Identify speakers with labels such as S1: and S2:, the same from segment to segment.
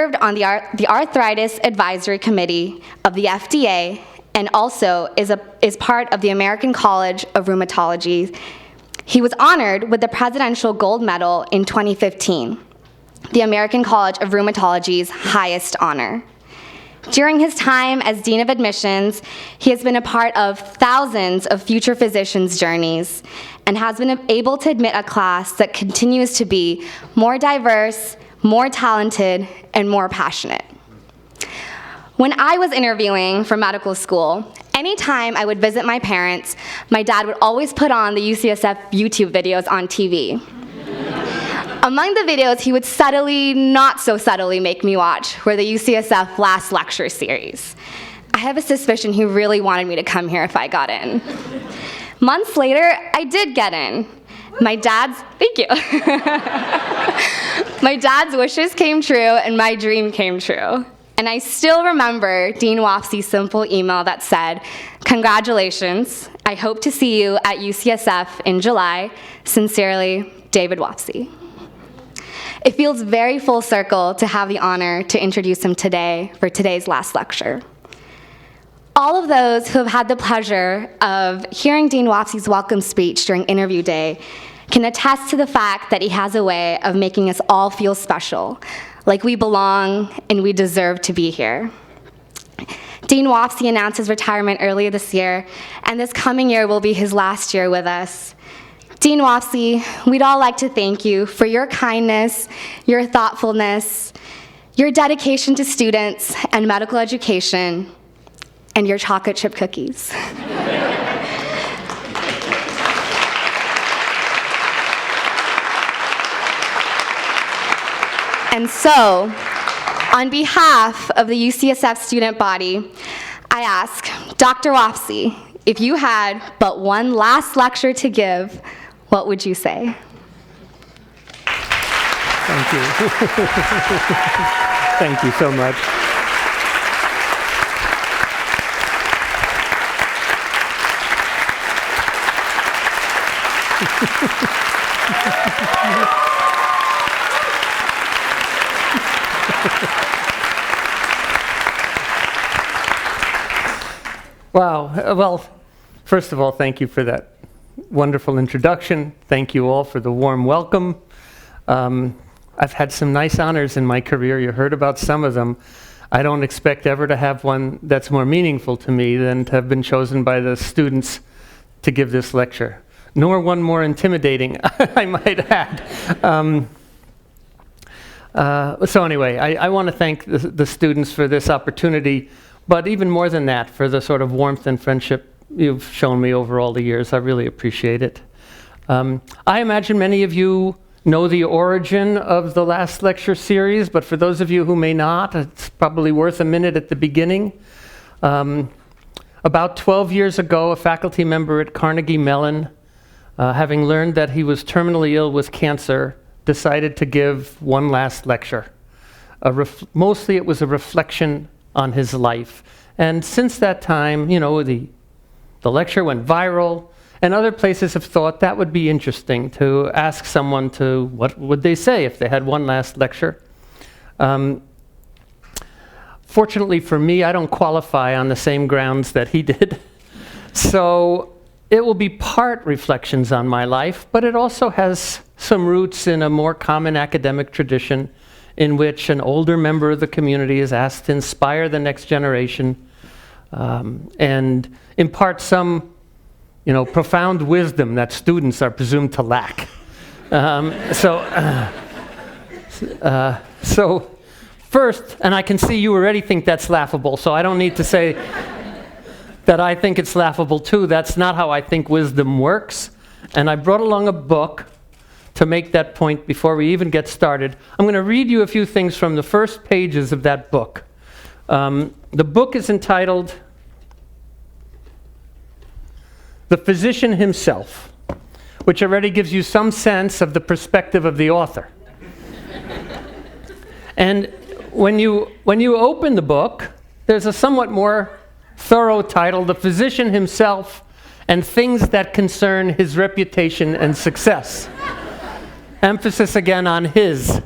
S1: served on the Arthritis Advisory Committee of the FDA and also is part of the American College of Rheumatology. He was honored with the Presidential Gold Medal in 2015, the American College of Rheumatology's highest honor. During his time as Dean of Admissions, he has been a part of thousands of future physicians' journeys and has been able to admit a class that continues to be more diverse, more talented, and more passionate. When I was interviewing for medical school, anytime I would visit my parents, my dad would always put on the UCSF YouTube videos on TV. Among the videos he would subtly, not so subtly, make me watch were the UCSF Last Lecture series. I have a suspicion he really wanted me to come here if I got in. Months later, I did get in. Thank you. My dad's wishes came true and my dream came true. And I still remember Dean Wofsy's simple email that said, "Congratulations, I hope to see you at UCSF in July. Sincerely, David Wofsy." It feels very full circle to have the honor to introduce him today for today's last lecture. All of those who have had the pleasure of hearing Dean Wofsy's welcome speech during interview day can attest to the fact that he has a way of making us all feel special, like we belong and we deserve to be here. Dean Wofsy announced his retirement earlier this year, and this coming year will be his last year with us. Dean Wofsy, we'd all like to thank you for your kindness, your thoughtfulness, your dedication to students and medical education, and your chocolate chip cookies. And so, on behalf of the UCSF student body, I ask Dr. Wofsy, if you had but one last lecture to give, what would you say?
S2: Thank you. Thank you so much. Wow. Well, first of all, thank you for that wonderful introduction. Thank you all for the warm welcome. I've had some nice honors in my career. You heard about some of them. I don't expect ever to have one that's more meaningful to me than to have been chosen by the students to give this lecture, nor one more intimidating, I might add. So anyway, I want to thank the students for this opportunity, but even more than that, for the sort of warmth and friendship you've shown me over all the years. I really appreciate it. I imagine many of you know the origin of the last lecture series, but for those of you who may not, it's probably worth a minute at the beginning. About 12 years ago, a faculty member at Carnegie Mellon, having learned that he was terminally ill with cancer, decided to give one last lecture. Mostly it was a reflection on his life. And since that time, you know, the lecture went viral, and other places have thought that would be interesting to ask someone to, what would they say if they had one last lecture? Fortunately for me, I don't qualify on the same grounds that he did. So it will be part reflections on my life, but it also has some roots in a more common academic tradition in which an older member of the community is asked to inspire the next generation and impart some, you know, profound wisdom that students are presumed to lack. So first, and I can see you already think that's laughable, so I don't need to say that I think it's laughable too. That's not how I think wisdom works. And I brought along a book to make that point before we even get started. I'm going to read you a few things from the first pages of that book. The book is entitled The Physician Himself, which already gives you some sense of the perspective of the author. And when you open the book, there's a somewhat more thorough title, The Physician Himself and Things That Concern His Reputation and Success. Emphasis again on his.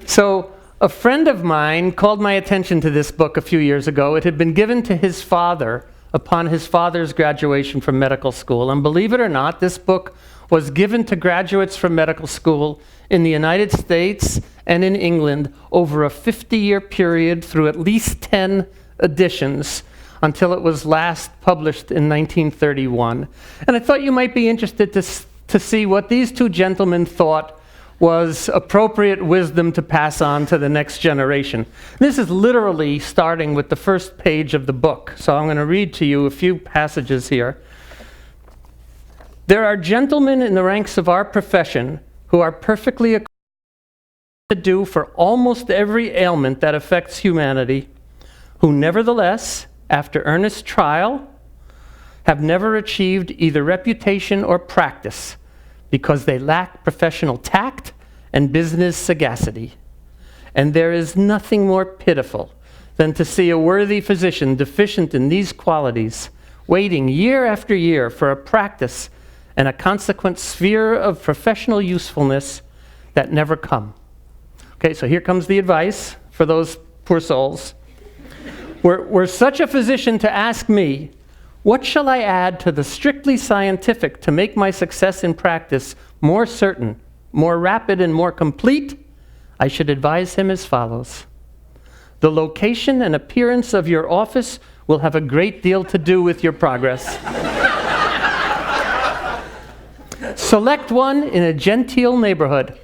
S2: So A friend of mine called my attention to this book a few years ago. It had been given to his father upon his father's graduation from medical school. And believe it or not, this book was given to graduates from medical school in the United States and in England over a 50-year period through at least 10 editions until it was last published in 1931. And I thought you might be interested to see what these two gentlemen thought was appropriate wisdom to pass on to the next generation. This is literally starting with the first page of the book. So I'm going to read to you a few passages here. There are gentlemen in the ranks of our profession who are perfectly equipped to do for almost every ailment that affects humanity, who nevertheless, after earnest trial, have never achieved either reputation or practice because they lack professional tact and business sagacity. And there is nothing more pitiful than to see a worthy physician deficient in these qualities, waiting year after year for a practice and a consequent sphere of professional usefulness that never come. Okay, so here comes the advice for those poor souls. Were such a physician to ask me, what shall I add to the strictly scientific to make my success in practice more certain, more rapid, and more complete? I should advise him as follows. The location and appearance of your office will have a great deal to do with your progress. Select one in a genteel neighborhood.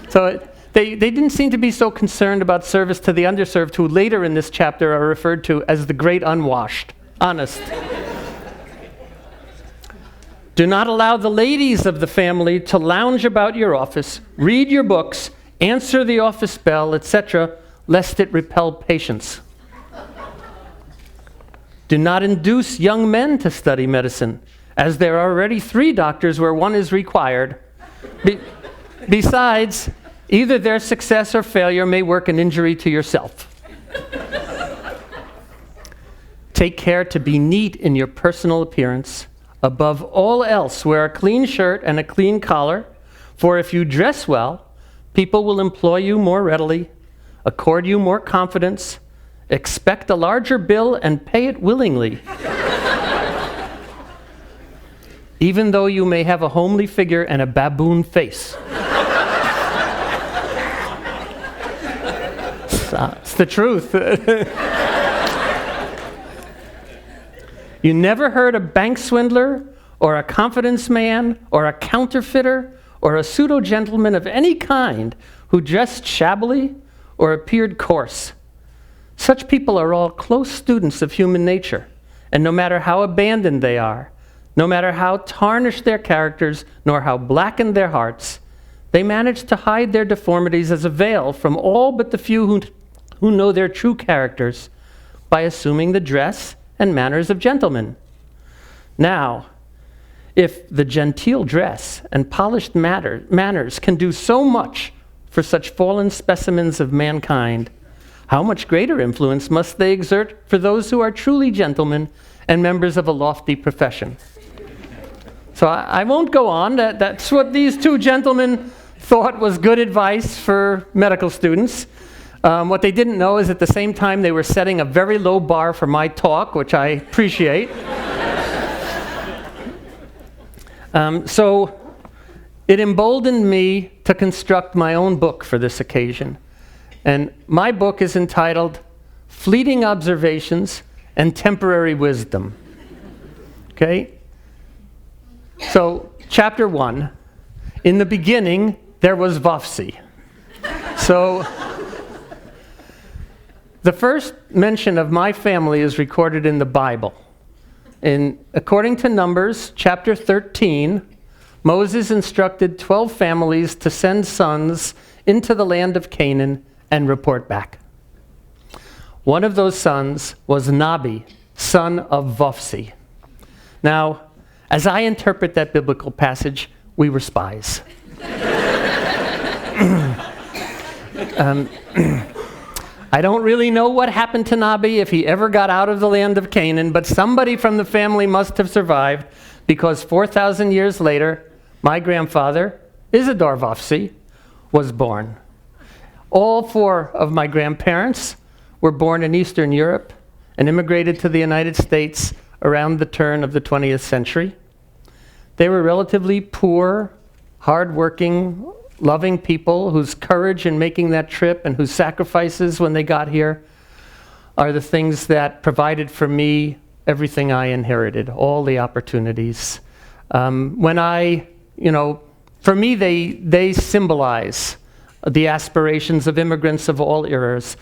S2: So they didn't seem to be so concerned about service to the underserved, who later in this chapter are referred to as the great unwashed. Honest. Do not allow the ladies of the family to lounge about your office, read your books, answer the office bell, etc., lest it repel patients. Do not induce young men to study medicine, as there are already 3 doctors where 1 is required. Besides, either their success or failure may work an injury to yourself. Take care to be neat in your personal appearance. Above all else, wear a clean shirt and a clean collar, for if you dress well, people will employ you more readily, accord you more confidence, expect a larger bill, and pay it willingly. Even though you may have a homely figure and a baboon face. It's the truth. You never heard a bank swindler, or a confidence man, or a counterfeiter, or a pseudo-gentleman of any kind who dressed shabbily or appeared coarse. Such people are all close students of human nature, and no matter how abandoned they are, no matter how tarnished their characters, nor how blackened their hearts, they manage to hide their deformities as a veil from all but the few who know their true characters by assuming the dress and manners of gentlemen. Now, if the genteel dress and polished manners can do so much for such fallen specimens of mankind, how much greater influence must they exert for those who are truly gentlemen and members of a lofty profession? So I won't go on. That's what these two gentlemen thought was good advice for medical students. What they didn't know is at the same time they were setting a very low bar for my talk, which I appreciate. So it emboldened me to construct my own book for this occasion. And my book is entitled Fleeting Observations and Temporary Wisdom. Okay? So, chapter 1. In the beginning, there was Wofsy. So, the first mention of my family is recorded in the Bible. According to Numbers, chapter 13, Moses instructed 12 families to send sons into the land of Canaan and report back. One of those sons was Nabi, son of Wofsy. Now, as I interpret that biblical passage, we were spies. I don't really know what happened to Nabi, if he ever got out of the land of Canaan, but somebody from the family must have survived, because 4,000 years later, my grandfather, Isidore Wofsy, was born. All four of my grandparents were born in Eastern Europe and immigrated to the United States around the turn of the 20th century. They were relatively poor, hardworking, loving people whose courage in making that trip and whose sacrifices when they got here are the things that provided for me everything I inherited, all the opportunities. For me, they symbolize the aspirations of immigrants of all eras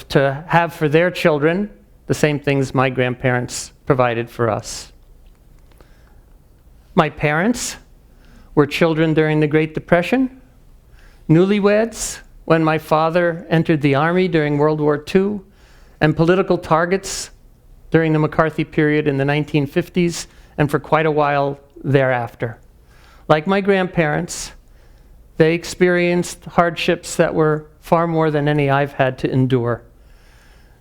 S2: to have for their children the same things my grandparents provided for us. My parents were children during the Great Depression, newlyweds when my father entered the Army during World War II, and political targets during the McCarthy period in the 1950s and for quite a while thereafter. Like my grandparents, they experienced hardships that were far more than any I've had to endure.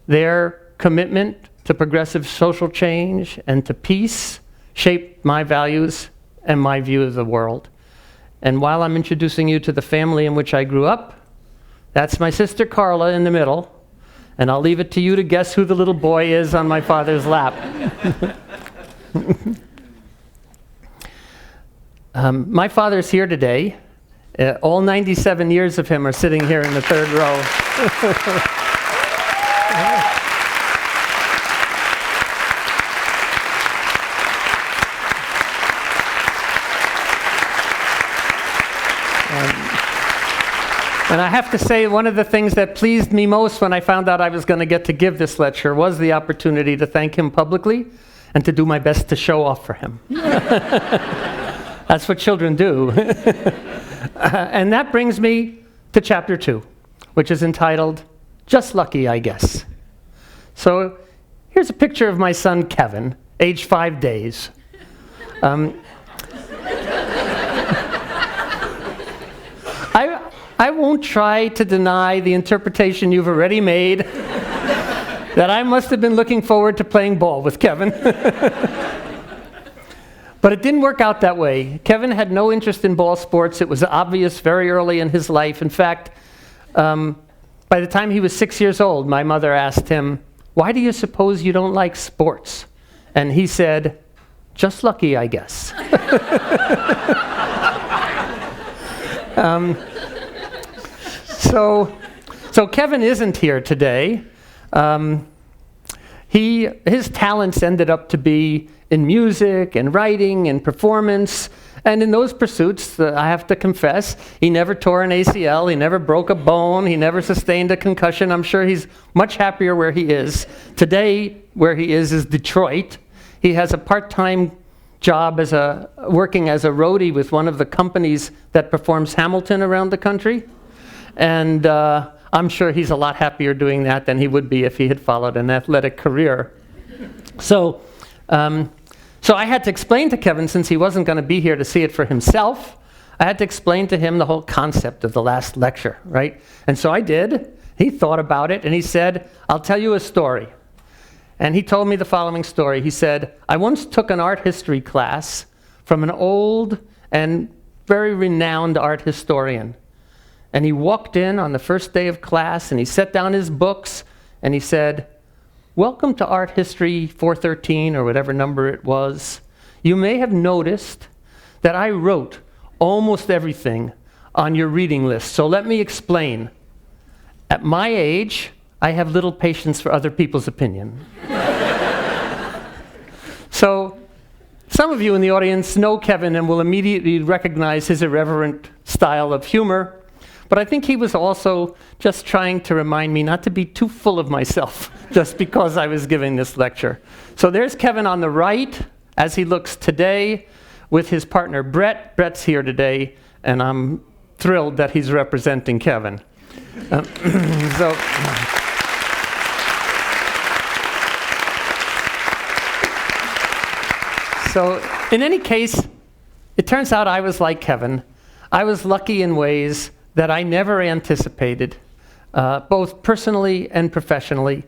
S2: Their commitment to progressive social change and to peace shaped my values and my view of the world. And while I'm introducing you to the family in which I grew up, that's my sister Carla in the middle, and I'll leave it to you to guess who the little boy is on my father's lap. My father's here today. All 97 years of him are sitting here in the third row. And I have to say, one of the things that pleased me most when I found out I was going to get to give this lecture was the opportunity to thank him publicly and to do my best to show off for him. That's what children do. And that brings me to chapter 2, which is entitled, Just Lucky, I Guess. So here's a picture of my son, Kevin, age 5 days. I won't try to deny the interpretation you've already made that I must have been looking forward to playing ball with Kevin. But it didn't work out that way. Kevin had no interest in ball sports. It was obvious very early in his life. In fact, by the time he was 6 years old, my mother asked him, "Why do you suppose you don't like sports?" And he said, "Just lucky, I guess." So Kevin isn't here today. His talents ended up to be in music and writing and performance. And in those pursuits, I have to confess, he never tore an ACL, he never broke a bone, he never sustained a concussion. I'm sure he's much happier where he is. Today, where he is Detroit. He has a part-time job working as a roadie with one of the companies that performs Hamilton around the country. And I'm sure he's a lot happier doing that than he would be if he had followed an athletic career. So I had to explain to Kevin, since he wasn't going to be here to see it for himself, I had to explain to him the whole concept of the last lecture, right? And so I did. He thought about it, and he said, "I'll tell you a story." And he told me the following story. He said, "I once took an art history class from an old and very renowned art historian. And he walked in on the first day of class, and he set down his books, and he said, 'Welcome to Art History 413, or whatever number it was. You may have noticed that I wrote almost everything on your reading list. So let me explain. At my age, I have little patience for other people's opinion.'" So some of you in the audience know Kevin and will immediately recognize his irreverent style of humor. But I think he was also just trying to remind me not to be too full of myself just because I was giving this lecture. So there's Kevin on the right as he looks today with his partner Brett. Brett's here today, and I'm thrilled that he's representing Kevin. So in any case, it turns out I was like Kevin. I was lucky in ways that I never anticipated, both personally and professionally.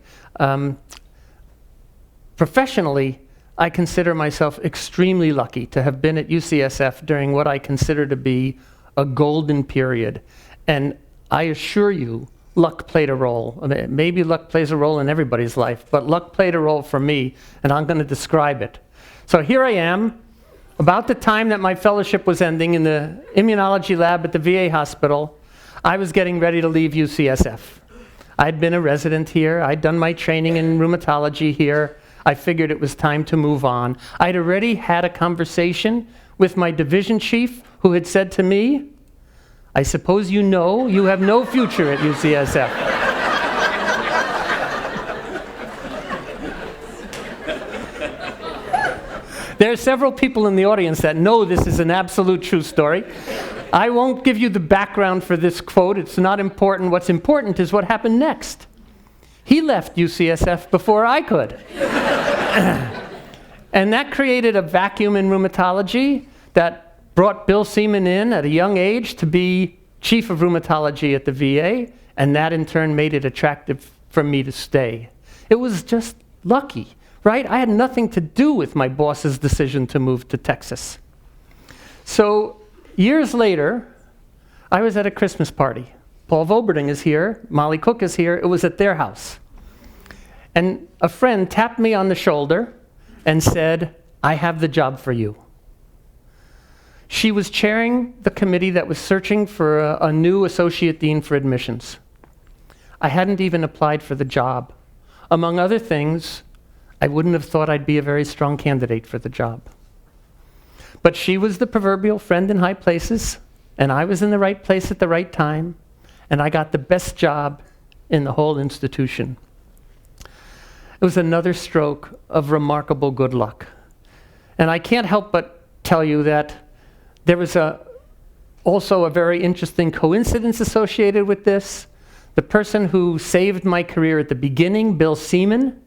S2: Professionally, I consider myself extremely lucky to have been at UCSF during what I consider to be a golden period. And I assure you, luck played a role. I mean, maybe luck plays a role in everybody's life, but luck played a role for me, and I'm going to describe it. So here I am, about the time that my fellowship was ending in the immunology lab at the VA hospital. I was getting ready to leave UCSF. I'd been a resident here. I'd done my training in rheumatology here. I figured it was time to move on. I'd already had a conversation with my division chief, who had said to me, "I suppose you know you have no future at UCSF." There are several people in the audience that know this is an absolute true story. I won't give you the background for this quote. It's not important. What's important is what happened next. He left UCSF before I could. And that created a vacuum in rheumatology that brought Bill Seaman in at a young age to be chief of rheumatology at the VA, and that in turn made it attractive for me to stay. It was just lucky, right? I had nothing to do with my boss's decision to move to Texas. So years later, I was at a Christmas party. Paul Voberding is here, Molly Cook is here. It was at their house. And a friend tapped me on the shoulder and said, "I have the job for you." She was chairing the committee that was searching for a new associate dean for admissions. I hadn't even applied for the job. Among other things, I wouldn't have thought I'd be a very strong candidate for the job. But she was the proverbial friend in high places, and I was in the right place at the right time, and I got the best job in the whole institution. It was another stroke of remarkable good luck. And I can't help but tell you that there was also a very interesting coincidence associated with this. The person who saved my career at the beginning, Bill Seaman,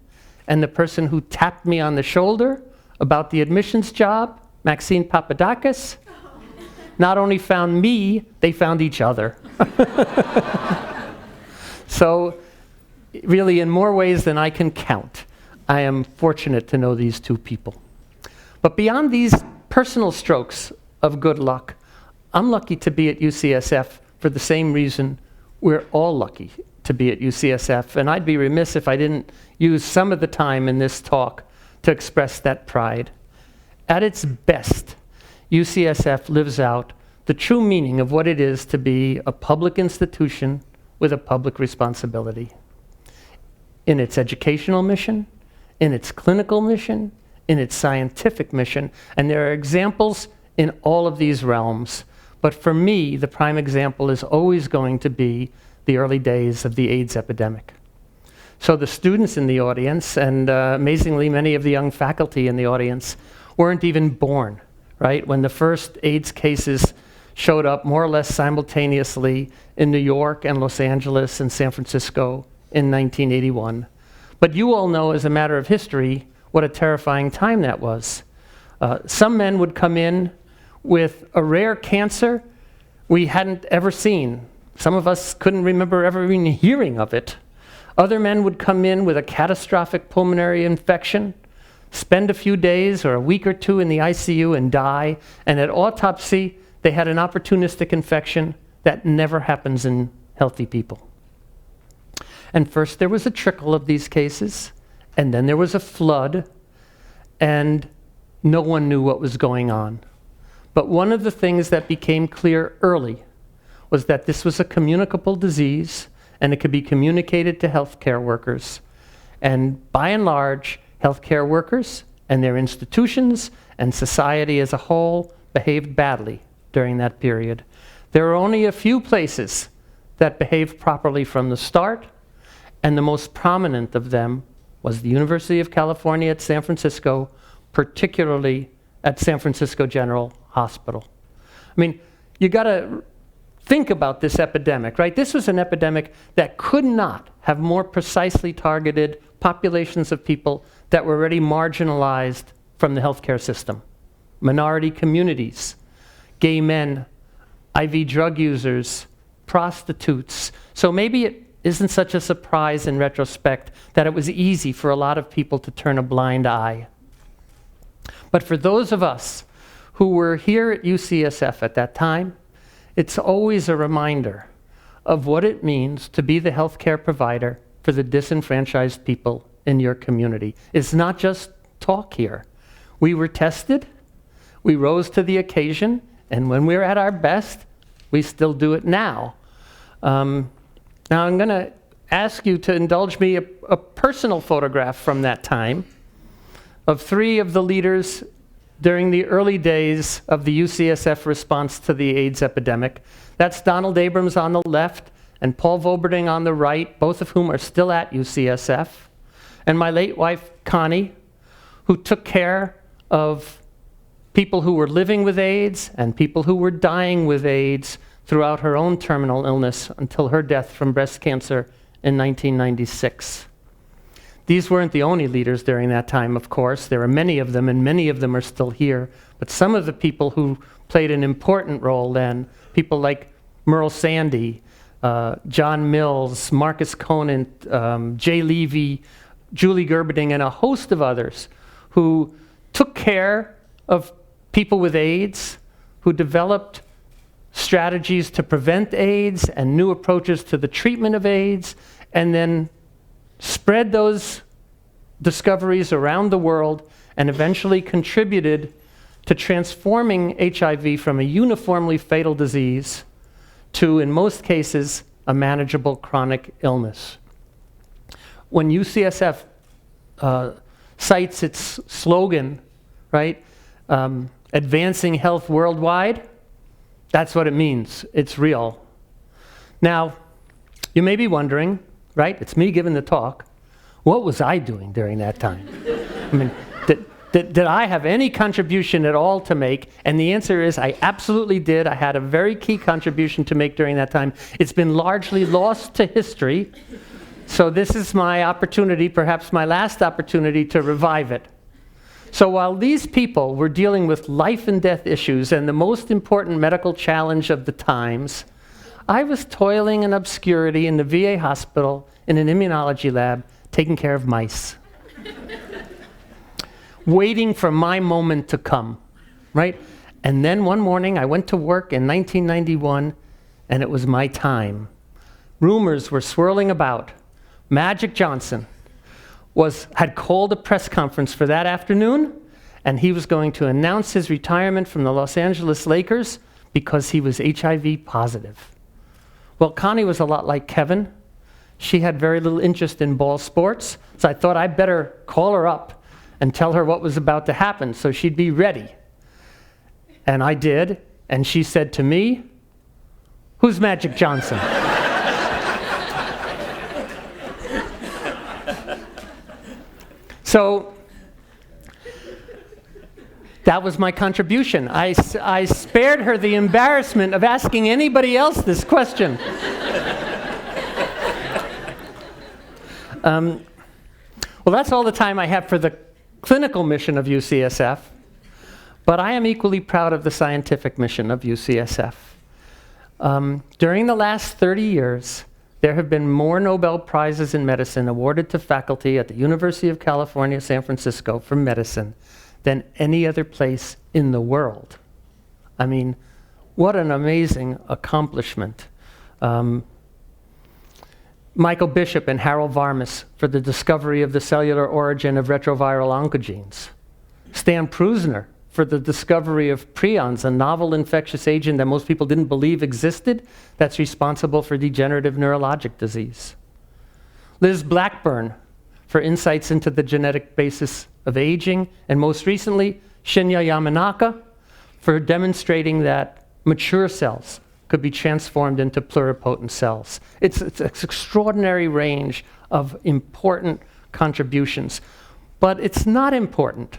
S2: and the person who tapped me on the shoulder about the admissions job, Maxine Papadakis, not only found me, they found each other. So really, in more ways than I can count, I am fortunate to know these two people. But beyond these personal strokes of good luck, I'm lucky to be at UCSF for the same reason we're all lucky to be at UCSF, and I'd be remiss if I didn't use some of the time in this talk to express that pride. At its best, UCSF lives out the true meaning of what it is to be a public institution with a public responsibility. In its educational mission, in its clinical mission, in its scientific mission, and there are examples in all of these realms. But for me, the prime example is always going to be the early days of the AIDS epidemic. So the students in the audience, and amazingly many of the young faculty in the audience, weren't even born, right? When the first AIDS cases showed up more or less simultaneously in New York and Los Angeles and San Francisco in 1981. But you all know, as a matter of history, what a terrifying time that was. Some men would come in with a rare cancer we hadn't ever seen. Some of us couldn't remember ever even hearing of it. Other men would come in with a catastrophic pulmonary infection, spend a few days or a week or two in the ICU and die, and at autopsy, they had an opportunistic infection that never happens in healthy people. And first there was a trickle of these cases, and then there was a flood, and no one knew what was going on. But one of the things that became clear early was that this was a communicable disease, and it could be communicated to healthcare workers. And by and large, healthcare workers and their institutions and society as a whole behaved badly during that period. There are only a few places that behaved properly from the start, and the most prominent of them was the University of California at San Francisco, particularly at San Francisco General Hospital. I mean, you gotta think about this epidemic, right? This was an epidemic that could not have more precisely targeted populations of people that were already marginalized from the healthcare system. Minority communities, gay men, IV drug users, prostitutes. So maybe it isn't such a surprise in retrospect that it was easy for a lot of people to turn a blind eye. But for those of us who were here at UCSF at that time, it's always a reminder of what it means to be the healthcare provider for the disenfranchised people in your community. It's not just talk here. We were tested, we rose to the occasion, and when we're at our best, we still do it now. Now I'm going to ask you to indulge me a personal photograph from that time of 3 of the leaders during the early days of the UCSF response to the AIDS epidemic. That's Donald Abrams on the left and Paul Voberding on the right, both of whom are still at UCSF, and my late wife, Connie, who took care of people who were living with AIDS and people who were dying with AIDS throughout her own terminal illness until her death from breast cancer in 1996. These weren't the only leaders during that time, of course. There are many of them, and many of them are still here. But some of the people who played an important role then, people like Merle Sandy, John Mills, Marcus Conant, Jay Levy, Julie Gerberding, and a host of others who took care of people with AIDS, who developed strategies to prevent AIDS and new approaches to the treatment of AIDS, and then spread those discoveries around the world and eventually contributed to transforming HIV from a uniformly fatal disease to, in most cases, a manageable chronic illness. When UCSF cites its slogan, right, advancing health worldwide, that's what it means. It's real. Now, you may be wondering, right, it's me giving the talk, what was I doing during that time? I mean, did I have any contribution at all to make? And the answer is I absolutely did. I had a very key contribution to make during that time. It's been largely lost to history, so this is my opportunity, perhaps my last opportunity, to revive it. So while these people were dealing with life and death issues and the most important medical challenge of the times, I was toiling in obscurity in the VA hospital in an immunology lab, taking care of mice. Waiting for my moment to come, right? And then one morning I went to work in 1991 and it was my time. Rumors were swirling about. Magic Johnson had called a press conference for that afternoon, and he was going to announce his retirement from the Los Angeles Lakers because he was HIV positive. Well, Connie was a lot like Kevin. She had very little interest in ball sports, so I thought I'd better call her up and tell her what was about to happen so she'd be ready. And I did, and she said to me, "Who's Magic Johnson?" So that was my contribution. I spared her the embarrassment of asking anybody else this question. Well, that's all the time I have for the clinical mission of UCSF, but I am equally proud of the scientific mission of UCSF. During the last 30 years, there have been more Nobel Prizes in medicine awarded to faculty at the University of California, San Francisco for medicine than any other place in the world. I mean, what an amazing accomplishment. Michael Bishop and Harold Varmus for the discovery of the cellular origin of retroviral oncogenes. Stan Prusner for the discovery of prions, a novel infectious agent that most people didn't believe existed that's responsible for degenerative neurologic disease. Liz Blackburn for insights into the genetic basis of aging, and most recently, Shinya Yamanaka for demonstrating that mature cells could be transformed into pluripotent cells. It's an extraordinary range of important contributions, but it's not important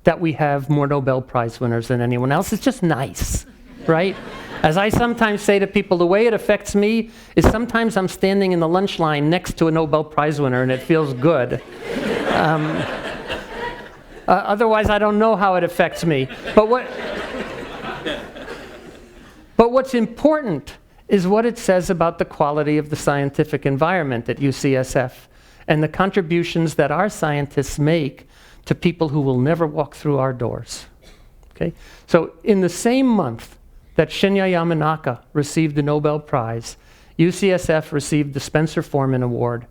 S2: that we have more Nobel Prize winners than anyone else. It's just nice, right? As I sometimes say to people, the way it affects me is sometimes I'm standing in the lunch line next to a Nobel Prize winner and it feels good. Otherwise, I don't know how it affects me. But what's important is what it says about the quality of the scientific environment at UCSF and the contributions that our scientists make to people who will never walk through our doors. Okay? So in the same month that Shinya Yamanaka received the Nobel Prize, UCSF received the Spencer Forman Award.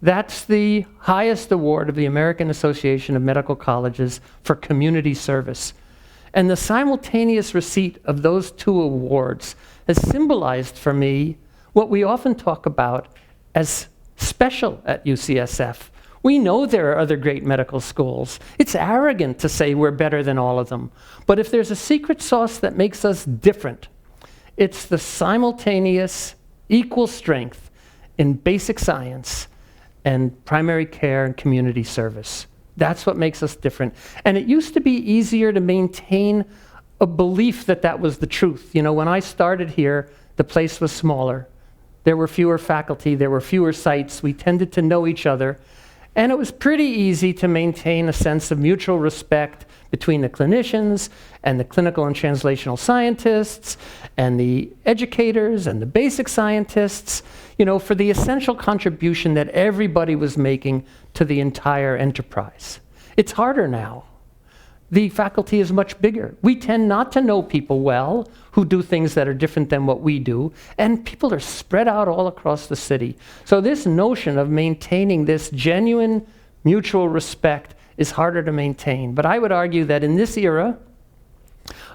S2: That's the highest award of the American Association of Medical Colleges for community service. And the simultaneous receipt of those two awards has symbolized for me what we often talk about as special at UCSF. We know there are other great medical schools. It's arrogant to say we're better than all of them. But if there's a secret sauce that makes us different, it's the simultaneous equal strength in basic science and primary care and community service. That's what makes us different. And it used to be easier to maintain a belief that that was the truth. You know, when I started here, the place was smaller. There were fewer faculty, there were fewer sites. We tended to know each other. And it was pretty easy to maintain a sense of mutual respect between the clinicians and the clinical and translational scientists and the educators and the basic scientists, you know, for the essential contribution that everybody was making to the entire enterprise. It's harder now. The faculty is much bigger. We tend not to know people well who do things that are different than what we do, and people are spread out all across the city. So this notion of maintaining this genuine mutual respect is harder to maintain. But I would argue that in this era,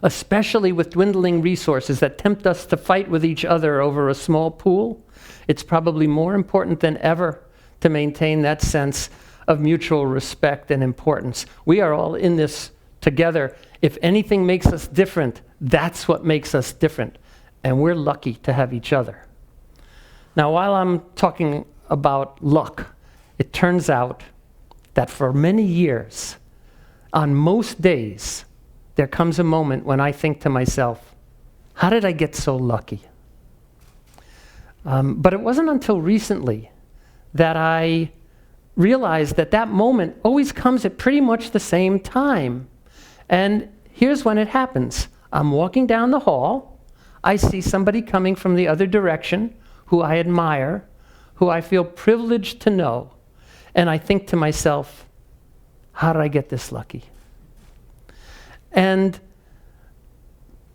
S2: especially with dwindling resources that tempt us to fight with each other over a small pool, it's probably more important than ever to maintain that sense of mutual respect and importance. We are all in this together. If anything makes us different, that's what makes us different. And we're lucky to have each other. Now, while I'm talking about luck, it turns out that for many years, on most days, there comes a moment when I think to myself, how did I get so lucky? But it wasn't until recently that I realized that that moment always comes at pretty much the same time. And here's when it happens. I'm walking down the hall. I see somebody coming from the other direction who I admire, who I feel privileged to know. And I think to myself, how did I get this lucky? And,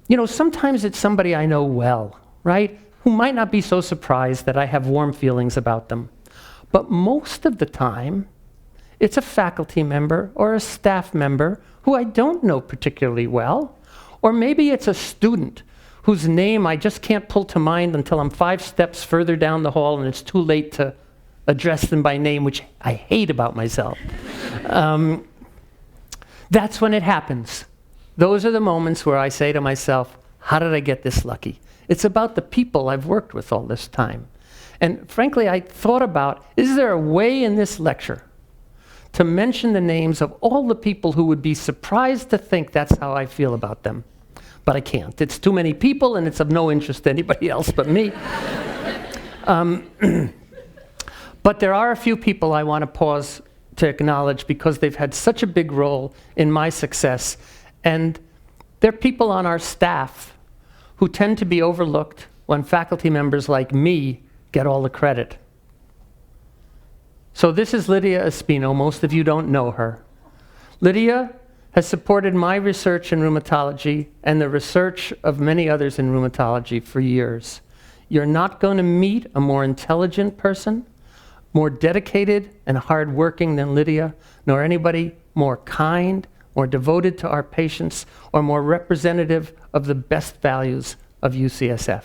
S2: you know, sometimes it's somebody I know well, right? Who might not be so surprised that I have warm feelings about them. But most of the time, it's a faculty member or a staff member who I don't know particularly well. Or maybe it's a student whose name I just can't pull to mind until I'm 5 steps further down the hall and it's too late to address them by name, which I hate about myself. That's when it happens. Those are the moments where I say to myself, how did I get this lucky? It's about the people I've worked with all this time. And frankly, I thought about, is there a way in this lecture to mention the names of all the people who would be surprised to think that's how I feel about them? But I can't. It's too many people, and it's of no interest to anybody else but me. But there are a few people I want to pause to acknowledge because they've had such a big role in my success. And they're people on our staff who tend to be overlooked when faculty members like me get all the credit. So this is Lydia Espino. Most of you don't know her. Lydia has supported my research in rheumatology and the research of many others in rheumatology for years. You're not going to meet a more intelligent person, more dedicated and hardworking than Lydia, nor anybody more kind, more devoted to our patients, or more representative of the best values of UCSF.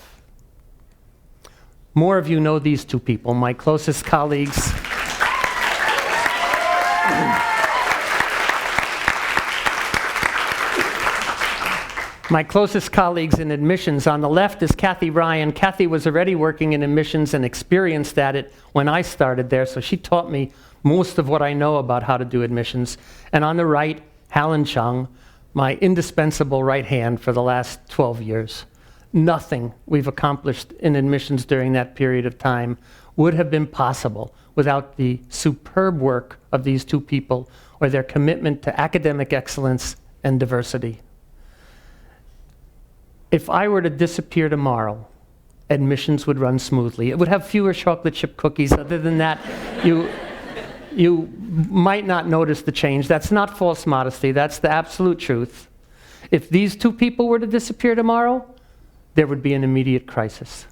S2: More of you know these two people, my closest colleagues. My closest colleagues in admissions. On the left is Kathy Ryan. Kathy was already working in admissions and experienced at it when I started there, so she taught me most of what I know about how to do admissions. And on the right, Helen Chung, my indispensable right hand for the last 12 years. Nothing we've accomplished in admissions during that period of time would have been possible without the superb work of these two people or their commitment to academic excellence and diversity. If I were to disappear tomorrow, admissions would run smoothly. It would have fewer chocolate chip cookies. Other than that, you might not notice the change. That's not false modesty. That's the absolute truth. If these two people were to disappear tomorrow, there would be an immediate crisis.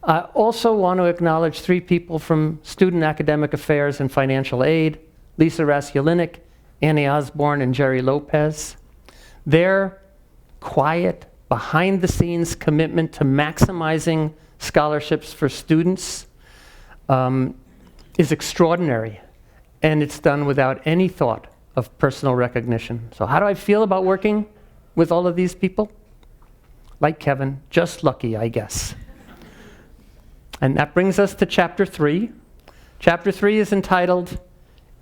S2: I also want to acknowledge 3 people from Student Academic Affairs and Financial Aid, Lisa Raskulinic, Annie Osborne, and Jerry Lopez. Their quiet, behind-the-scenes commitment to maximizing scholarships for students is extraordinary, and it's done without any thought of personal recognition. So how do I feel about working with all of these people? Like Kevin, just lucky, I guess. And that brings us to chapter 3. Chapter 3 is entitled,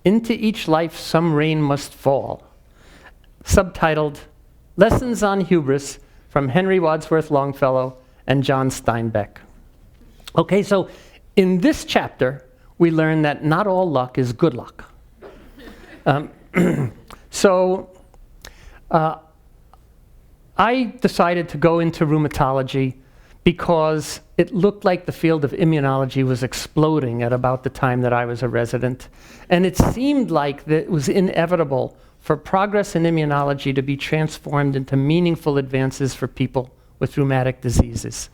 S2: Into Each Life Some Rain Must Fall, subtitled, Lessons on Hubris from Henry Wadsworth Longfellow and John Steinbeck. Okay, so in this chapter, we learn that not all luck is good luck. I decided to go into rheumatology because it looked like the field of immunology was exploding at about the time that I was a resident. And it seemed like that it was inevitable for progress in immunology to be transformed into meaningful advances for people with rheumatic diseases.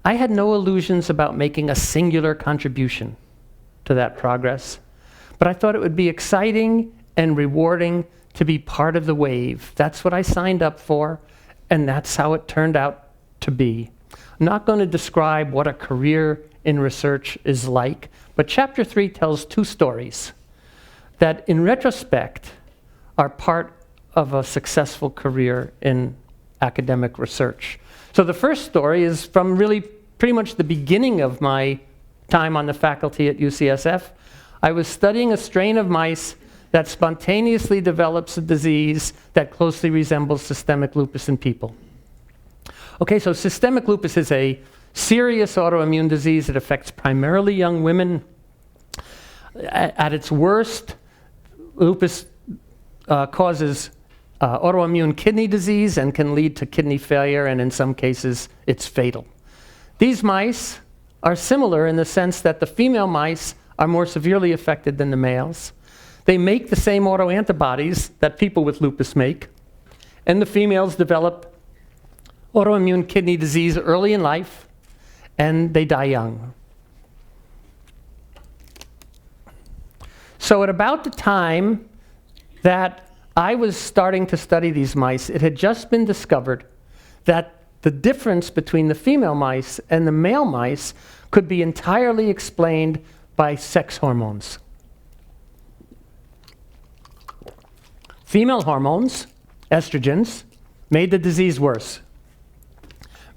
S2: I had no illusions about making a singular contribution to that progress, but I thought it would be exciting and rewarding to be part of the wave. That's what I signed up for, and that's how it turned out to be. I'm not going to describe what a career in research is like, but chapter 3 tells 2 stories that, in retrospect, are part of a successful career in academic research. So the first story is from really pretty much the beginning of my time on the faculty at UCSF. I was studying a strain of mice that spontaneously develops a disease that closely resembles systemic lupus in people. Okay, so systemic lupus is a serious autoimmune disease that affects primarily young women. At its worst, lupus causes autoimmune kidney disease and can lead to kidney failure, and in some cases, it's fatal. These mice are similar in the sense that the female mice are more severely affected than the males. They make the same autoantibodies that people with lupus make, and the females develop autoimmune kidney disease early in life, and they die young. So at about the time that I was starting to study these mice, it had just been discovered that the difference between the female mice and the male mice could be entirely explained by sex hormones. Female hormones, estrogens, made the disease worse.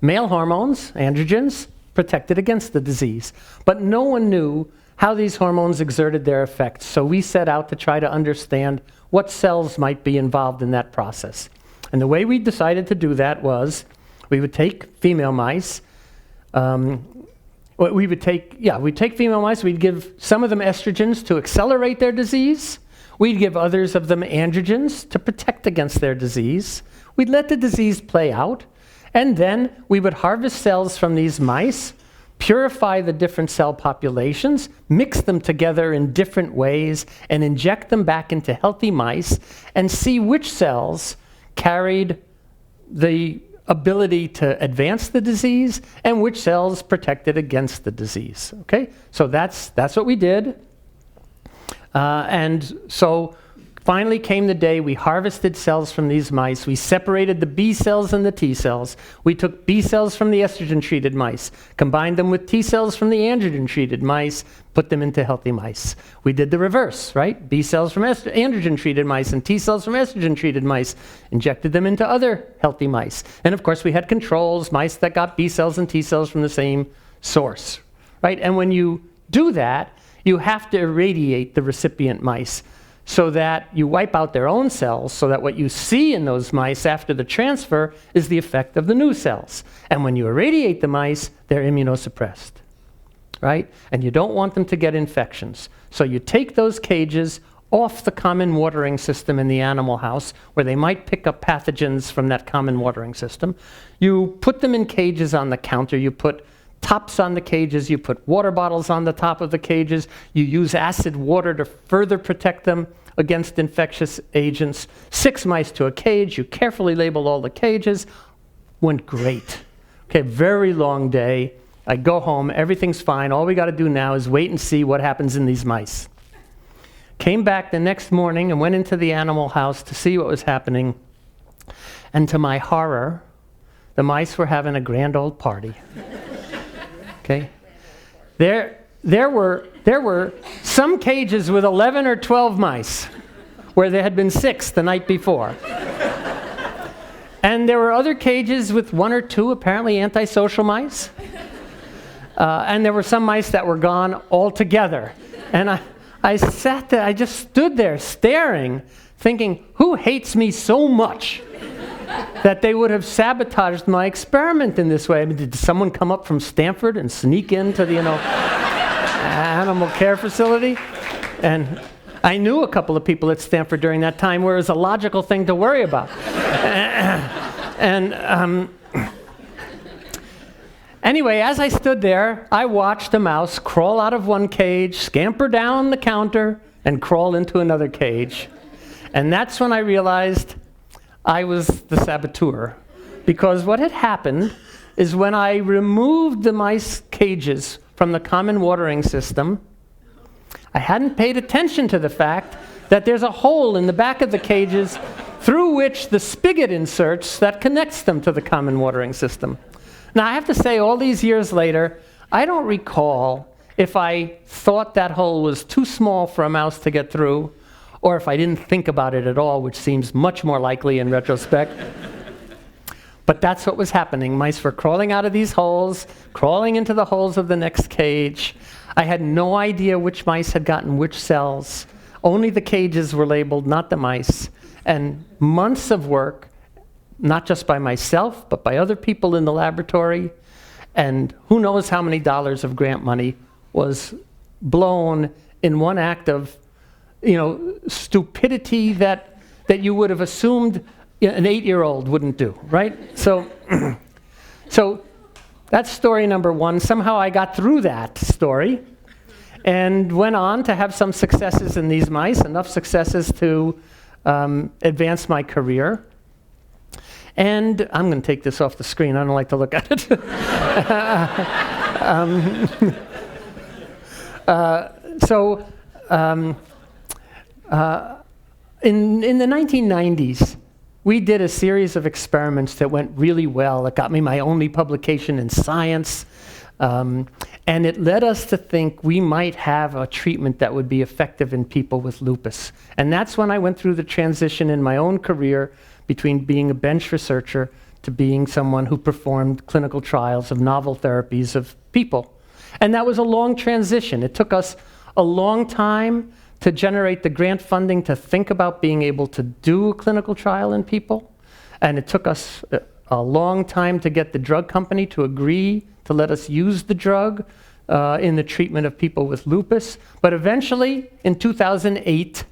S2: Male hormones, androgens, protected against the disease. But no one knew how these hormones exerted their effects, so we set out to try to understand what cells might be involved in that process. And the way we decided to do that was we would take female mice. We'd take female mice, we'd give some of them estrogens to accelerate their disease. We'd give others of them androgens to protect against their disease. We'd let the disease play out, and then we would harvest cells from these mice, purify the different cell populations, mix them together in different ways, and inject them back into healthy mice, and see which cells carried the ability to advance the disease and which cells protected against the disease. Okay, so that's what we did. And so finally came the day we harvested cells from these mice. We separated the B cells and the T cells. We took B cells from the estrogen-treated mice, combined them with T cells from the androgen-treated mice, put them into healthy mice. We did the reverse, right? B cells from androgen-treated mice and T cells from estrogen-treated mice, injected them into other healthy mice. And of course we had controls, mice that got B cells and T cells from the same source, right? And when you do that, you have to irradiate the recipient mice so that you wipe out their own cells, so that what you see in those mice after the transfer is the effect of the new cells. And when you irradiate the mice, they're immunosuppressed, right? And you don't want them to get infections. So you take those cages off the common watering system in the animal house, where they might pick up pathogens from that common watering system. You put them in cages on the counter. You put tops on the cages, you put water bottles on the top of the cages, you use acid water to further protect them against infectious agents. 6 mice to a cage, you carefully label all the cages. Went great. Okay, very long day, I go home, everything's fine. All we got to do now is wait and see what happens in these mice. Came back the next morning and went into the animal house to see what was happening. And to my horror, the mice were having a grand old party. Okay? There were some cages with 11 or 12 mice where there had been 6 the night before. And there were other cages with 1 or 2 apparently antisocial mice. And there were some mice that were gone altogether. And I sat there, I just stood there staring, thinking, who hates me so much that they would have sabotaged my experiment in this way? I mean, did someone come up from Stanford and sneak into the, animal care facility? And I knew a couple of people at Stanford during that time where it was a logical thing to worry about. Anyway, as I stood there, I watched a mouse crawl out of one cage, scamper down the counter, and crawl into another cage. And that's when I realized I was the saboteur. Because what had happened is when I removed the mice cages from the common watering system, I hadn't paid attention to the fact that there's a hole in the back of the cages through which the spigot inserts that connects them to the common watering system. Now, I have to say, all these years later, I don't recall if I thought that hole was too small for a mouse to get through, or if I didn't think about it at all, which seems much more likely in retrospect. But that's what was happening. Mice were crawling out of these holes, crawling into the holes of the next cage. I had no idea which mice had gotten which cells. Only the cages were labeled, not the mice. And months of work, not just by myself, but by other people in the laboratory, and who knows how many dollars of grant money was blown in one act of, stupidity that you would have assumed an 8-year-old wouldn't do, right? So that's story number 1. Somehow I got through that story and went on to have some successes in these mice, enough successes to advance my career. And I'm going to take this off the screen. I don't like to look at it. In the 1990s, we did a series of experiments that went really well. It got me my only publication in Science. And it led us to think we might have a treatment that would be effective in people with lupus. And that's when I went through the transition in my own career between being a bench researcher to being someone who performed clinical trials of novel therapies of people. And that was a long transition. It took us a long time to generate the grant funding to think about being able to do a clinical trial in people. And it took us a long time to get the drug company to agree to let us use the drug in the treatment of people with lupus. But eventually, in 2008,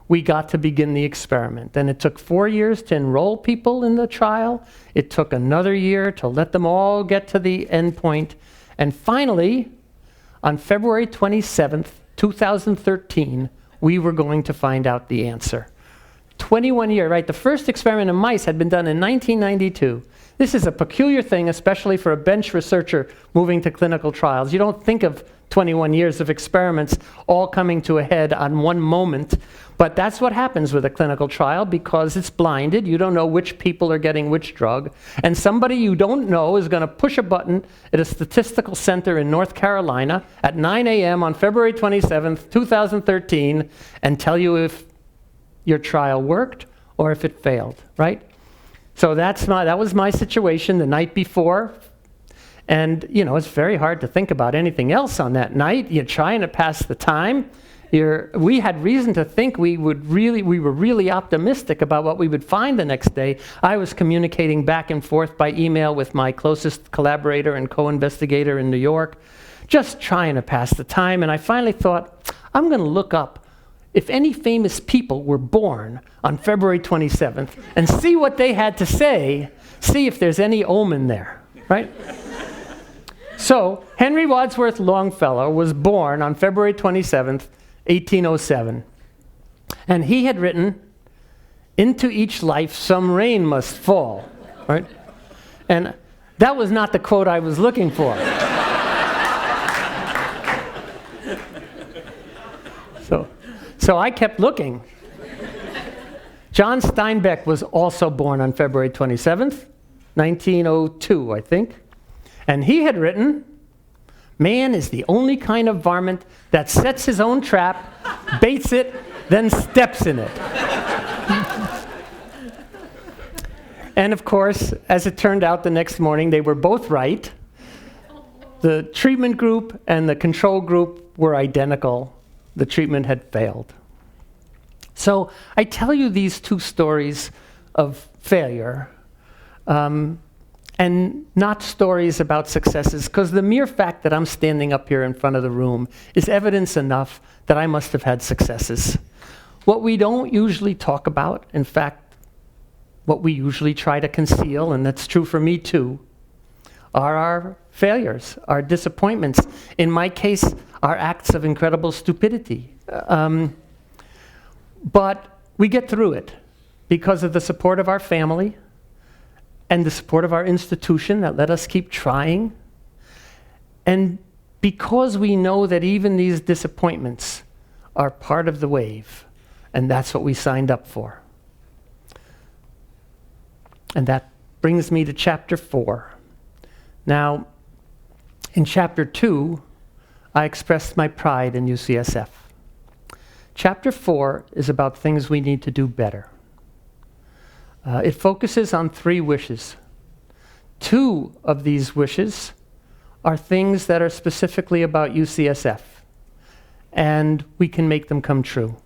S2: we got to begin the experiment. And it took 4 years to enroll people in the trial. It took another year to let them all get to the end point. And finally, on February 27th, 2013, we were going to find out the answer. 21 years, right? The first experiment in mice had been done in 1992. This is a peculiar thing, especially for a bench researcher moving to clinical trials. You don't think of 21 years of experiments all coming to a head on one moment. But that's what happens with a clinical trial because it's blinded. You don't know which people are getting which drug. And somebody you don't know is going to push a button at a statistical center in North Carolina at 9 a.m. on February 27th, 2013, and tell you if your trial worked or if it failed, right? So that was my situation the night before. And, it's very hard to think about anything else on that night. You're trying to pass the time. We had reason to think we were really optimistic about what we would find the next day. I was communicating back and forth by email with my closest collaborator and co-investigator in New York, just trying to pass the time. And I finally thought, I'm going to look up if any famous people were born on February 27th and see what they had to say, see if there's any omen there, right? So Henry Wadsworth Longfellow was born on February 27th, 1807. And he had written, "Into each life some rain must fall," right? And that was not the quote I was looking for. So I kept looking. John Steinbeck was also born on February 27th, 1902, I think. And he had written, "Man is the only kind of varmint that sets his own trap, baits it, then steps in it." And of course, as it turned out the next morning, they were both right. The treatment group and the control group were identical. The treatment had failed. So I tell you these two stories of failure, and not stories about successes, because the mere fact that I'm standing up here in front of the room is evidence enough that I must have had successes. What we don't usually talk about, in fact, what we usually try to conceal, and that's true for me too, are our failures, our disappointments. In my case, our acts of incredible stupidity. But we get through it because of the support of our family and the support of our institution that let us keep trying. And because we know that even these disappointments are part of the wave, and that's what we signed up for. And that brings me to chapter 4. Now, in chapter 2, I expressed my pride in UCSF. Chapter 4 is about things we need to do better. It focuses on 3 wishes. 2 of these wishes are things that are specifically about UCSF, and we can make them come true.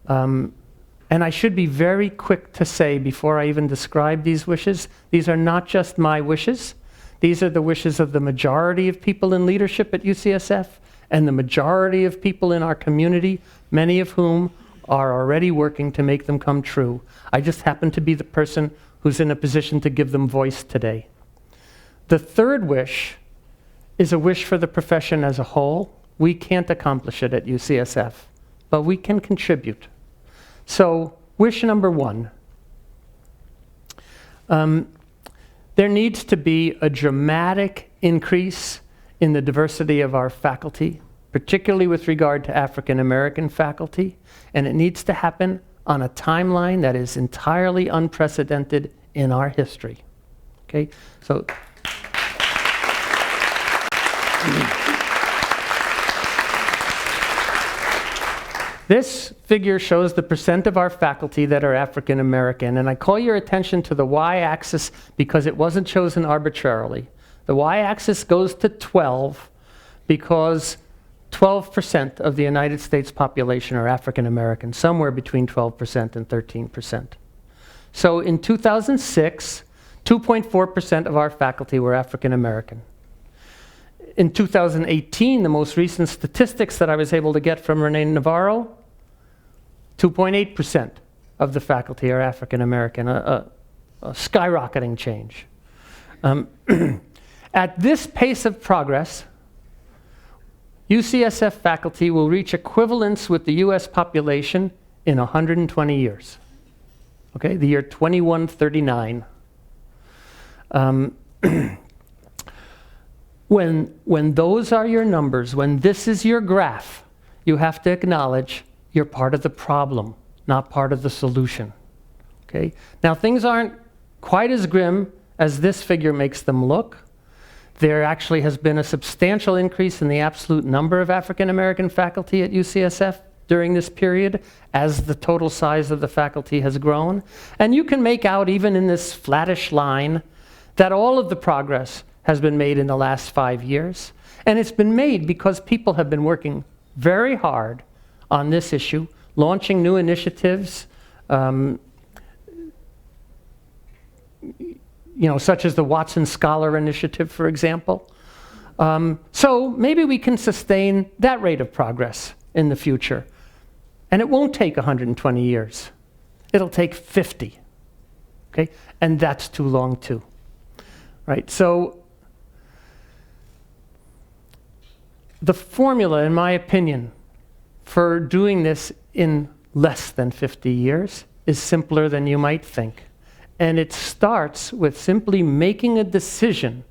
S2: And I should be very quick to say, before I even describe these wishes, these are not just my wishes. These are the wishes of the majority of people in leadership at UCSF and the majority of people in our community, many of whom are already working to make them come true. I just happen to be the person who's in a position to give them voice today. The 3rd wish is a wish for the profession as a whole. We can't accomplish it at UCSF, but we can contribute. So, wish number 1. There needs to be a dramatic increase in the diversity of our faculty, particularly with regard to African American faculty, and it needs to happen on a timeline that is entirely unprecedented in our history. Okay? So this figure shows the percent of our faculty that are African American, and I call your attention to the y-axis because it wasn't chosen arbitrarily. The y-axis goes to 12 because 12% of the United States population are African American, somewhere between 12% and 13%. So in 2006, 2.4% of our faculty were African American. In 2018, the most recent statistics that I was able to get from Renee Navarro, 2.8% of the faculty are African American, a skyrocketing change. At this pace of progress, UCSF faculty will reach equivalence with the US population in 120 years. Okay, the year 2139. When those are your numbers, when this is your graph, you have to acknowledge you're part of the problem, not part of the solution. Okay? Now, things aren't quite as grim as this figure makes them look. There actually has been a substantial increase in the absolute number of African American faculty at UCSF during this period as the total size of the faculty has grown. And you can make out, even in this flattish line, that all of the progress has been made in the last 5 years. And it's been made because people have been working very hard on this issue, launching new initiatives, such as the Watson Scholar Initiative, for example. So maybe we can sustain that rate of progress in the future. And it won't take 120 years. It'll take 50. Okay? And that's too long too. Right? So the formula, in my opinion, for doing this in less than 50 years is simpler than you might think. And it starts with simply making a decision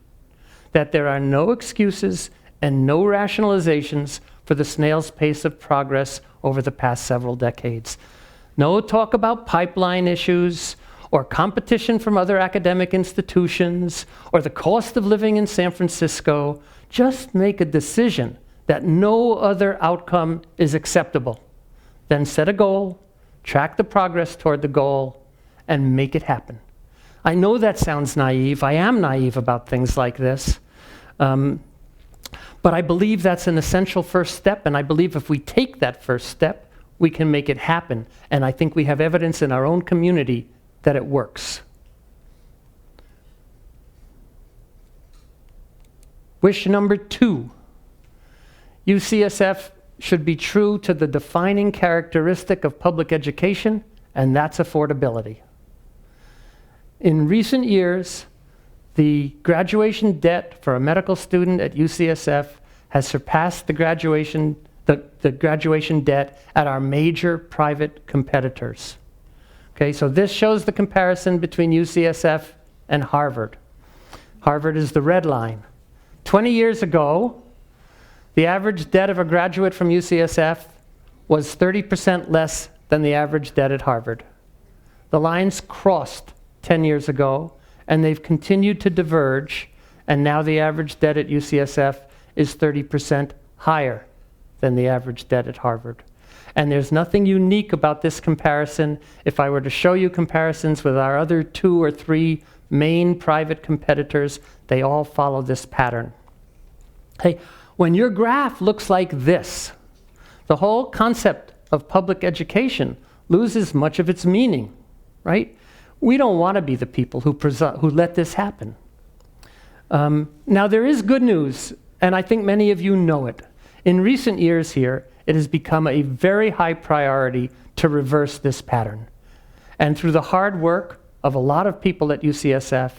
S2: that there are no excuses and no rationalizations for the snail's pace of progress over the past several decades. No talk about pipeline issues or competition from other academic institutions or the cost of living in San Francisco. Just make a decision that no other outcome is acceptable. Then set a goal, track the progress toward the goal, and make it happen. I know that sounds naive. I am naive about things like this. But I believe that's an essential first step, and I believe if we take that first step, we can make it happen. And I think we have evidence in our own community that it works. Wish number 2. UCSF should be true to the defining characteristic of public education, and that's affordability. In recent years, the graduation debt for a medical student at UCSF has surpassed the graduation debt at our major private competitors. Okay, so this shows the comparison between UCSF and Harvard. Harvard is the red line. 20 years ago, the average debt of a graduate from UCSF was 30% less than the average debt at Harvard. The lines crossed 10 years ago, and they've continued to diverge, and now the average debt at UCSF is 30% higher than the average debt at Harvard. And there's nothing unique about this comparison. If I were to show you comparisons with our other 2 or 3 main private competitors, they all follow this pattern. Hey, when your graph looks like this, the whole concept of public education loses much of its meaning, right? We don't want to be the people who let this happen. Now, there is good news, and I think many of you know it. In recent years here, it has become a very high priority to reverse this pattern. And through the hard work of a lot of people at UCSF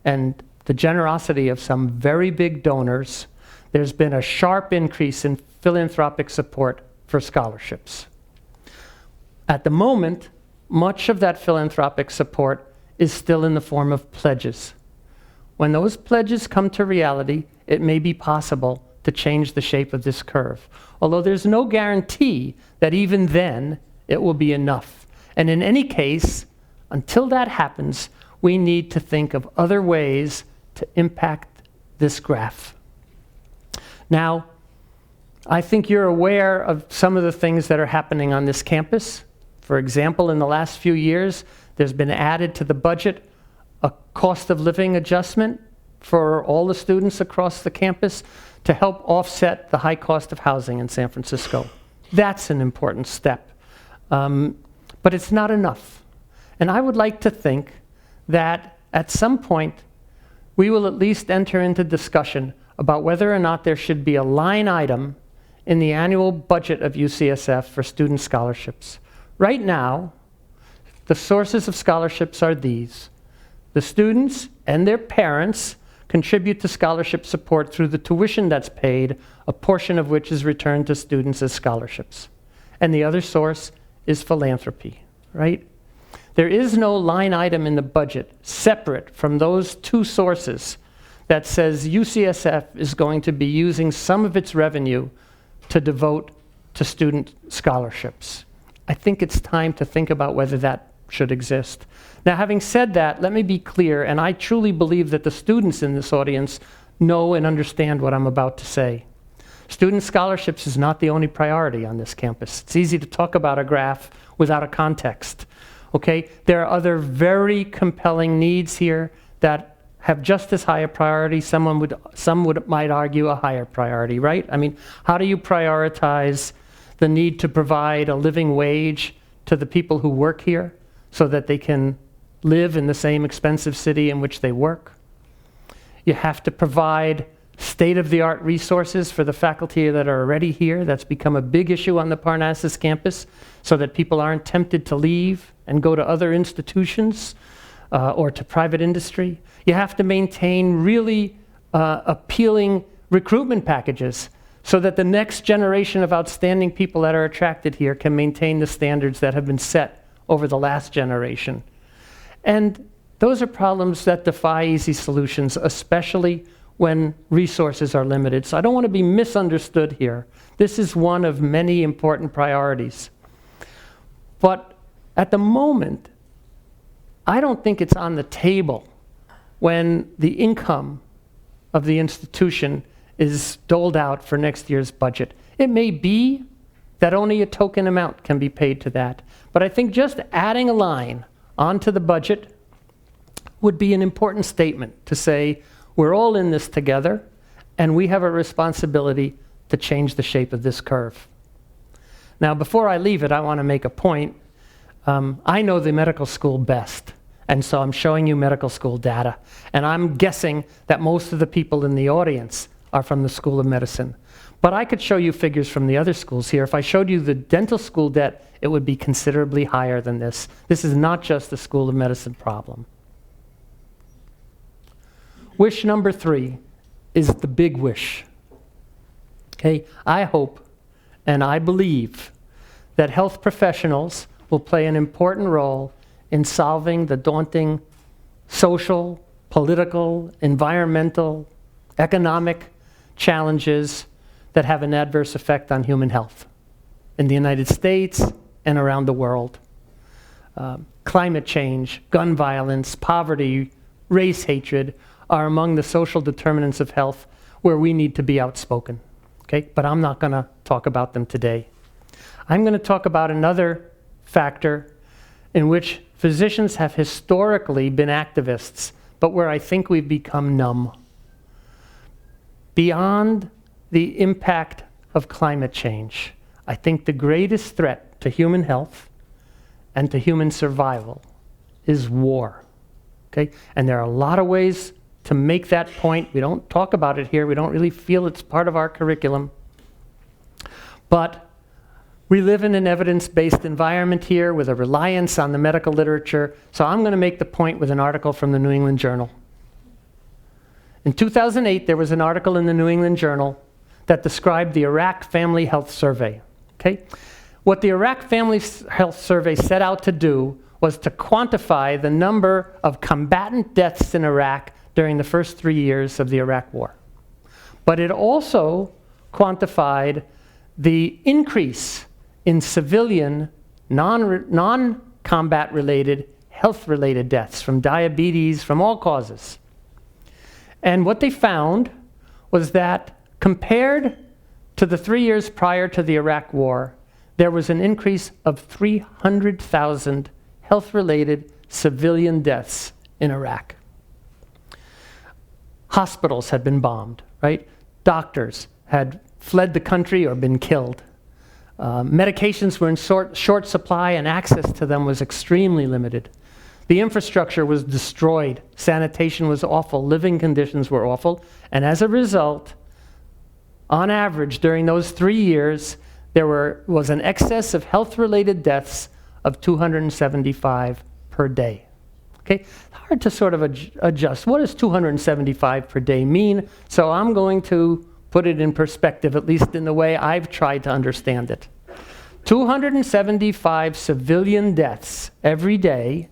S2: and the generosity of some very big donors, there's been a sharp increase in philanthropic support for scholarships. At the moment, much of that philanthropic support is still in the form of pledges. When those pledges come to reality, it may be possible to change the shape of this curve, although there's no guarantee that even then it will be enough. And in any case, until that happens, we need to think of other ways to impact this graph. Now, I think you're aware of some of the things that are happening on this campus. For example, in the last few years, there's been added to the budget a cost of living adjustment for all the students across the campus to help offset the high cost of housing in San Francisco. That's an important step. But it's not enough. And I would like to think that at some point, we will at least enter into discussion about whether or not there should be a line item in the annual budget of UCSF for student scholarships. Right now, the sources of scholarships are these. The students and their parents contribute to scholarship support through the tuition that's paid, a portion of which is returned to students as scholarships. And the other source is philanthropy, right? There is no line item in the budget separate from those 2 sources that says UCSF is going to be using some of its revenue to devote to student scholarships. I think it's time to think about whether that should exist. Now, having said that, let me be clear, and I truly believe that the students in this audience know and understand what I'm about to say. Student scholarships is not the only priority on this campus. It's easy to talk about a graph without a context, okay? There are other very compelling needs here that have just as high a priority. Some might argue a higher priority, right? I mean, how do you prioritize the need to provide a living wage to the people who work here so that they can live in the same expensive city in which they work? You have to provide state-of-the-art resources for the faculty that are already here. That's become a big issue on the Parnassus campus so that people aren't tempted to leave and go to other institutions or to private industry. You have to maintain really appealing recruitment packages so that the next generation of outstanding people that are attracted here can maintain the standards that have been set over the last generation. And those are problems that defy easy solutions, especially when resources are limited. So I don't want to be misunderstood here. This is one of many important priorities. But at the moment, I don't think it's on the table when the income of the institution is doled out for next year's budget. It may be that only a token amount can be paid to that. But I think just adding a line onto the budget would be an important statement to say, we're all in this together, and we have a responsibility to change the shape of this curve. Now, before I leave it, I want to make a point. I know the medical school best, and so I'm showing you medical school data. And I'm guessing that most of the people in the audience are from the School of Medicine. But I could show you figures from the other schools here. If I showed you the dental school debt, it would be considerably higher than this. This is not just the School of Medicine problem. Wish number 3 is the big wish. Okay, I hope and I believe that health professionals will play an important role in solving the daunting social, political, environmental, economic challenges that have an adverse effect on human health in the United States and around the world. Climate change, gun violence, poverty, race hatred are among the social determinants of health where we need to be outspoken. Okay? But I'm not going to talk about them today. I'm going to talk about another factor in which physicians have historically been activists, but where I think we've become numb. Beyond the impact of climate change, I think the greatest threat to human health and to human survival is war. Okay? And there are a lot of ways to make that point. We don't talk about it here. We don't really feel it's part of our curriculum. But we live in an evidence-based environment here with a reliance on the medical literature. So I'm going to make the point with an article from the New England Journal. In 2008, there was an article in the New England Journal that described the Iraq Family Health Survey. Okay? What the Iraq Family Health Survey set out to do was to quantify the number of combatant deaths in Iraq during the first 3 years of the Iraq War. But it also quantified the increase in civilian, non-combat related, health-related deaths from diabetes, from all causes. And what they found was that compared to the 3 years prior to the Iraq War, there was an increase of 300,000 health-related civilian deaths in Iraq. Hospitals had been bombed, right? Doctors had fled the country or been killed. Medications were in short supply and access to them was extremely limited. The infrastructure was destroyed. Sanitation was awful. Living conditions were awful. And as a result, on average, during those 3 years, there was an excess of health-related deaths of 275 per day. Okay, it's hard to sort of adjust. What does 275 per day mean? So I'm going to put it in perspective, at least in the way I've tried to understand it. 275 civilian deaths every day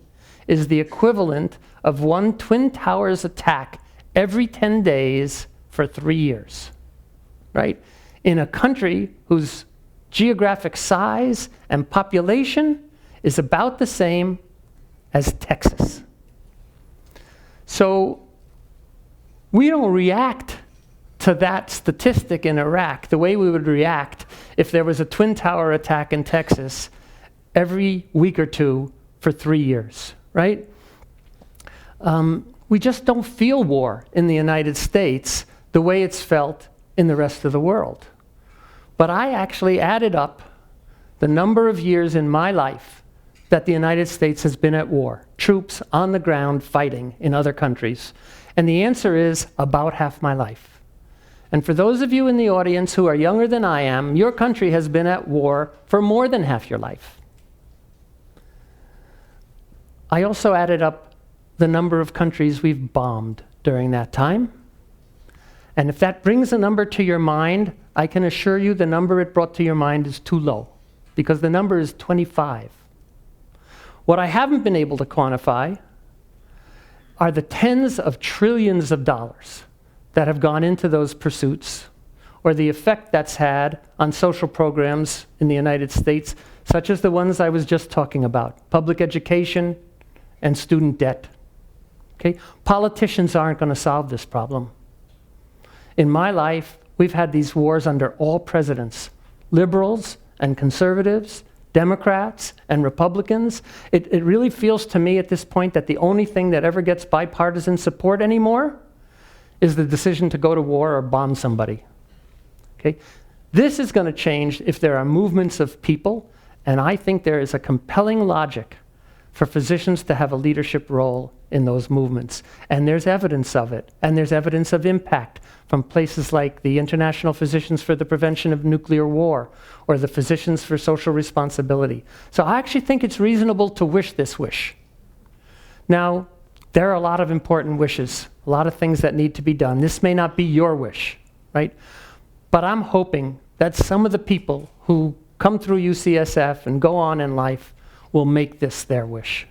S2: is the equivalent of one Twin Towers attack every 10 days for 3 years, right? In a country whose geographic size and population is about the same as Texas. So we don't react to that statistic in Iraq the way we would react if there was a Twin Tower attack in Texas every week or two for 3 years, right? We just don't feel war in the United States the way it's felt in the rest of the world. But I actually added up the number of years in my life that the United States has been at war, troops on the ground fighting in other countries. And the answer is about half my life. And for those of you in the audience who are younger than I am, your country has been at war for more than half your life. I also added up the number of countries we've bombed during that time. And if that brings a number to your mind, I can assure you the number it brought to your mind is too low, because the number is 25. What I haven't been able to quantify are the tens of trillions of dollars that have gone into those pursuits, or the effect that's had on social programs in the United States, such as the ones I was just talking about, public education and student debt. Okay? Politicians aren't going to solve this problem. In my life, we've had these wars under all presidents, liberals and conservatives, Democrats and Republicans. It really feels to me at this point that the only thing that ever gets bipartisan support anymore is the decision to go to war or bomb somebody. Okay? This is going to change if there are movements of people, and I think there is a compelling logic for physicians to have a leadership role in those movements. And there's evidence of it, and there's evidence of impact from places like the International Physicians for the Prevention of Nuclear War, or the Physicians for Social Responsibility. So I actually think it's reasonable to wish this wish. Now, there are a lot of important wishes, a lot of things that need to be done. This may not be your wish, right? But I'm hoping that some of the people who come through UCSF and go on in life will make this their wish.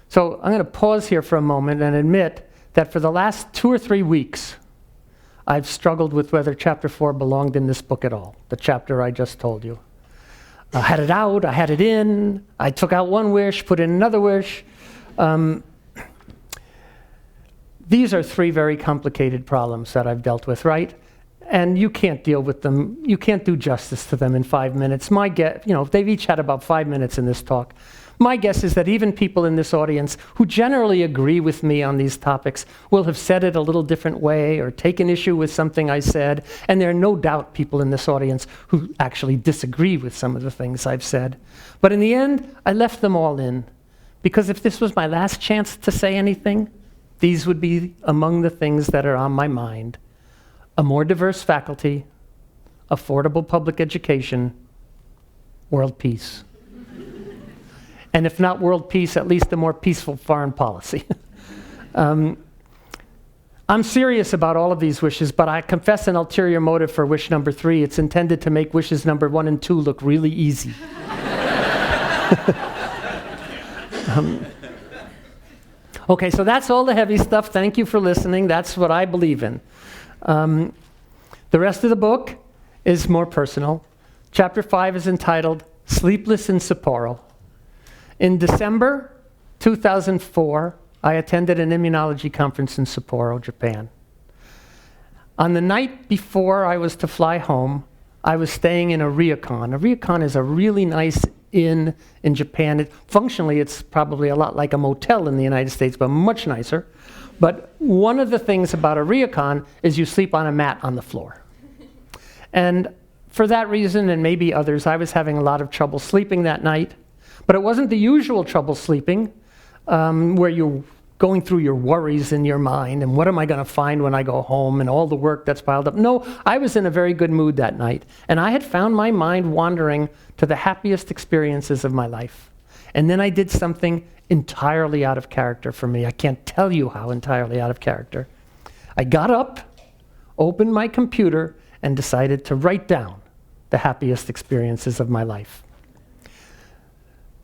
S2: So I'm going to pause here for a moment and admit that for the last 2 or 3 weeks, I've struggled with whether chapter 4 belonged in this book at all, the chapter I just told you. I had it out, I had it in, I took out one wish, put in another wish. These are 3 very complicated problems that I've dealt with, right? And you can't deal with them, you can't do justice to them in 5 minutes. My guess, they've each had about 5 minutes in this talk. My guess is that even people in this audience who generally agree with me on these topics will have said it a little different way or taken issue with something I said, and there are no doubt people in this audience who actually disagree with some of the things I've said. But in the end, I left them all in, because if this was my last chance to say anything, these would be among the things that are on my mind. A more diverse faculty, affordable public education, world peace. And if not world peace, at least a more peaceful foreign policy. I'm serious about all of these wishes, but I confess an ulterior motive for wish number 3. It's intended to make wishes number 1 and 2 look really easy. Okay, so that's all the heavy stuff. Thank you for listening. That's what I believe in. The rest of the book is more personal. Chapter 5 is entitled Sleepless in Sapporo. In December 2004, I attended an immunology conference in Sapporo, Japan. On the night before I was to fly home, I was staying in a ryokan. A ryokan is a really nice inn in Japan. Functionally, it's probably a lot like a motel in the United States, but much nicer. But one of the things about a ryokan is you sleep on a mat on the floor. And for that reason, and maybe others, I was having a lot of trouble sleeping that night. But it wasn't the usual trouble sleeping, where you're going through your worries in your mind, and what am I going to find when I go home, and all the work that's piled up. No, I was in a very good mood that night, and I had found my mind wandering to the happiest experiences of my life. And then I did something entirely out of character for me. I can't tell you how entirely out of character. I got up, opened my computer, and decided to write down the happiest experiences of my life.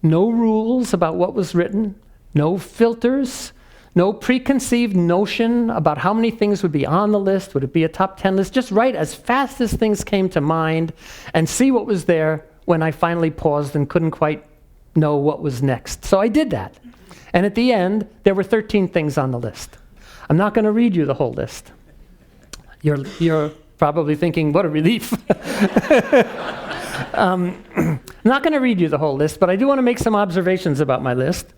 S2: No rules about what was written, no filters, no preconceived notion about how many things would be on the list. Would it be a top 10 list? Just write as fast as things came to mind and see what was there when I finally paused and couldn't quite know what was next. So I did that. And at the end, there were 13 things on the list. I'm not going to read you the whole list. You're probably thinking, what a relief. I'm not going to read you the whole list, but I do want to make some observations about my list.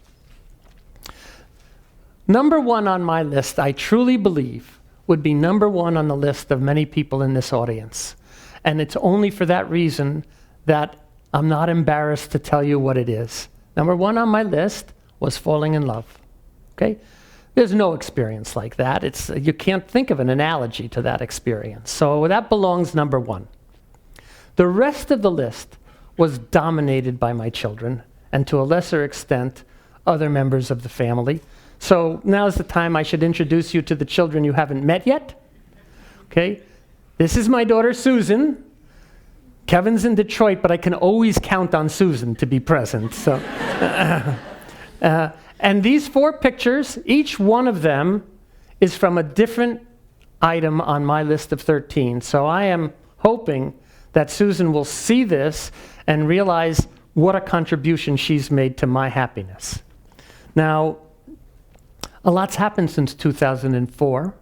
S2: Number 1 on my list, I truly believe, would be number 1 on the list of many people in this audience. And it's only for that reason that I'm not embarrassed to tell you what it is. Number 1 on my list was falling in love. Okay? There's no experience like that. You can't think of an analogy to that experience. So that belongs number 1. The rest of the list was dominated by my children, and to a lesser extent, other members of the family. So now's the time I should introduce you to the children you haven't met yet. Okay? This is my daughter, Susan. Kevin's in Detroit, but I can always count on Susan to be present. So, and these 4 pictures, each one of them is from a different item on my list of 13. So I am hoping that Susan will see this and realize what a contribution she's made to my happiness. Now, a lot's happened since 2004.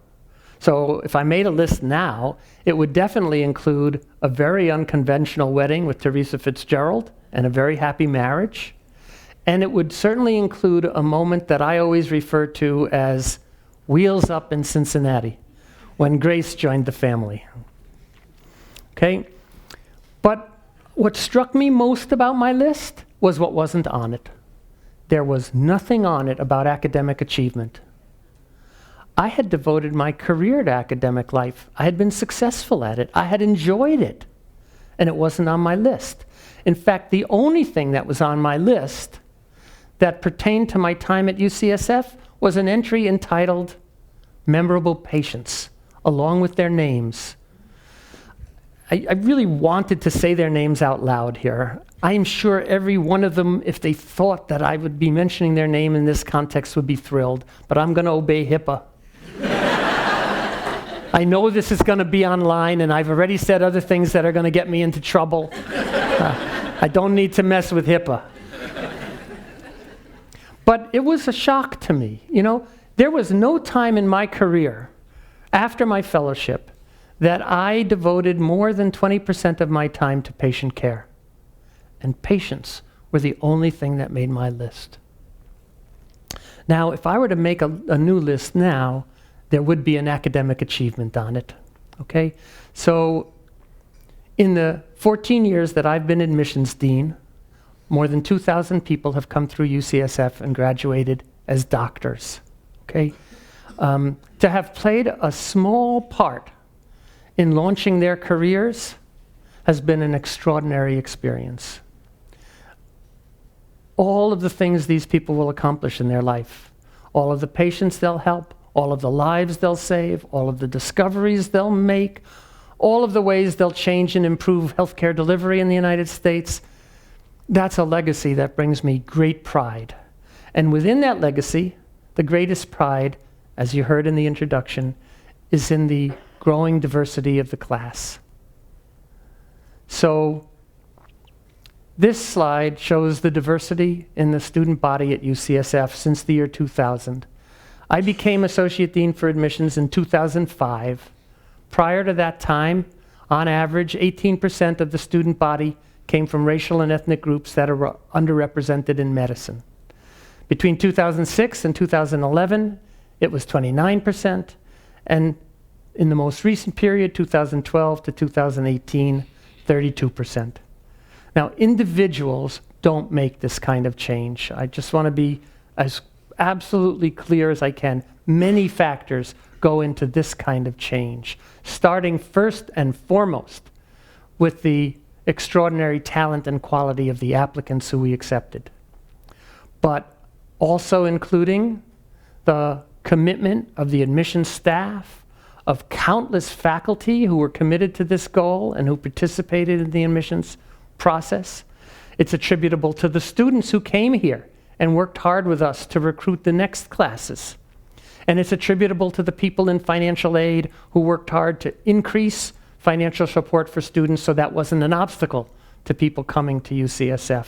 S2: So if I made a list now, it would definitely include a very unconventional wedding with Teresa Fitzgerald and a very happy marriage. And it would certainly include a moment that I always refer to as Wheels Up in Cincinnati, when Grace joined the family. Okay? But what struck me most about my list was what wasn't on it. There was nothing on it about academic achievement. I had devoted my career to academic life. I had been successful at it. I had enjoyed it. And it wasn't on my list. In fact, the only thing that was on my list that pertained to my time at UCSF was an entry entitled Memorable Patients, along with their names. I really wanted to say their names out loud here. I'm sure every one of them, if they thought that I would be mentioning their name in this context, would be thrilled, but I'm going to obey HIPAA. I know this is going to be online, and I've already said other things that are going to get me into trouble. I don't need to mess with HIPAA. But it was a shock to me. You know, there was no time in my career after my fellowship that I devoted more than 20% of my time to patient care. And patients were the only thing that made my list. Now, if I were to make a new list now, there would be an academic achievement on it, okay? So in the 14 years that I've been admissions dean, more than 2,000 people have come through UCSF and graduated as doctors, okay? To have played a small part in launching their careers has been an extraordinary experience. All of the things these people will accomplish in their life, all of the patients they'll help, all of the lives they'll save, all of the discoveries they'll make, all of the ways they'll change and improve healthcare delivery in the United States, that's a legacy that brings me great pride. And within that legacy, the greatest pride, as you heard in the introduction, is in the growing diversity of the class. So this slide shows the diversity in the student body at UCSF since the year 2000. I became Associate Dean for Admissions in 2005. Prior to that time, on average, 18% of the student body came from racial and ethnic groups that are underrepresented in medicine. Between 2006 and 2011, it was 29%, and in the most recent period, 2012 to 2018, 32%. Now, individuals don't make this kind of change. I just want to be as absolutely clear as I can. Many factors go into this kind of change, starting first and foremost with the extraordinary talent and quality of the applicants who we accepted, but also including the commitment of the admissions staff, of countless faculty who were committed to this goal and who participated in the admissions process. It's attributable to the students who came here and worked hard with us to recruit the next classes. And it's attributable to the people in financial aid who worked hard to increase financial support for students so that wasn't an obstacle to people coming to UCSF.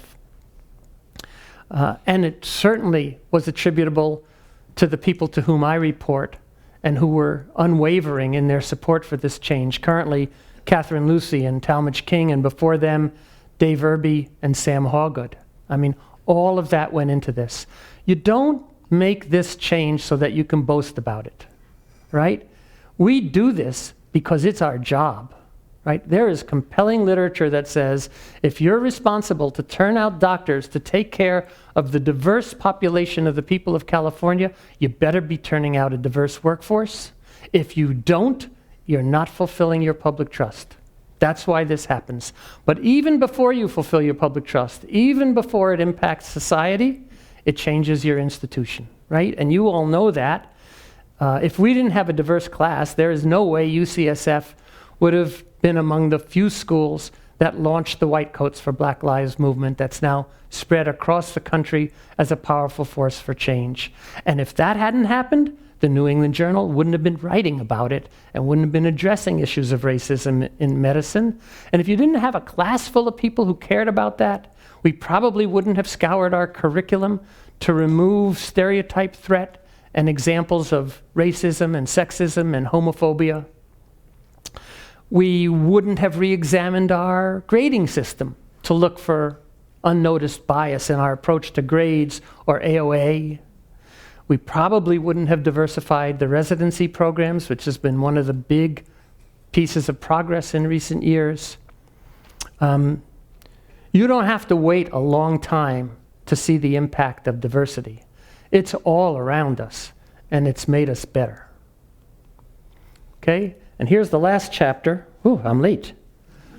S2: And it certainly was attributable to the people to whom I report and who were unwavering in their support for this change. Currently, Catherine Lucy and Talmadge King, and before them, Dave Irby and Sam Hawgood. I mean, all of that went into this. You don't make this change so that you can boast about it, right? We do this because it's our job, right? There is compelling literature that says if you're responsible to turn out doctors to take care of the diverse population of the people of California, you better be turning out a diverse workforce. If you don't, you're not fulfilling your public trust. That's why this happens. But even before you fulfill your public trust, even before it impacts society, it changes your institution, right? And you all know that. If we didn't have a diverse class, there is no way UCSF would have been among the few schools that launched the White Coats for Black Lives movement that's now spread across the country as a powerful force for change. And if that hadn't happened, the New England Journal wouldn't have been writing about it and wouldn't have been addressing issues of racism in medicine. And if you didn't have a class full of people who cared about that, we probably wouldn't have scoured our curriculum to remove stereotype threat and examples of racism and sexism and homophobia. We wouldn't have re-examined our grading system to look for unnoticed bias in our approach to grades or AOA. We probably wouldn't have diversified the residency programs, which has been one of the big pieces of progress in recent years. You don't have to wait a long time to see the impact of diversity. It's all around us, and it's made us better. Okay, and here's the last chapter. Ooh, I'm late.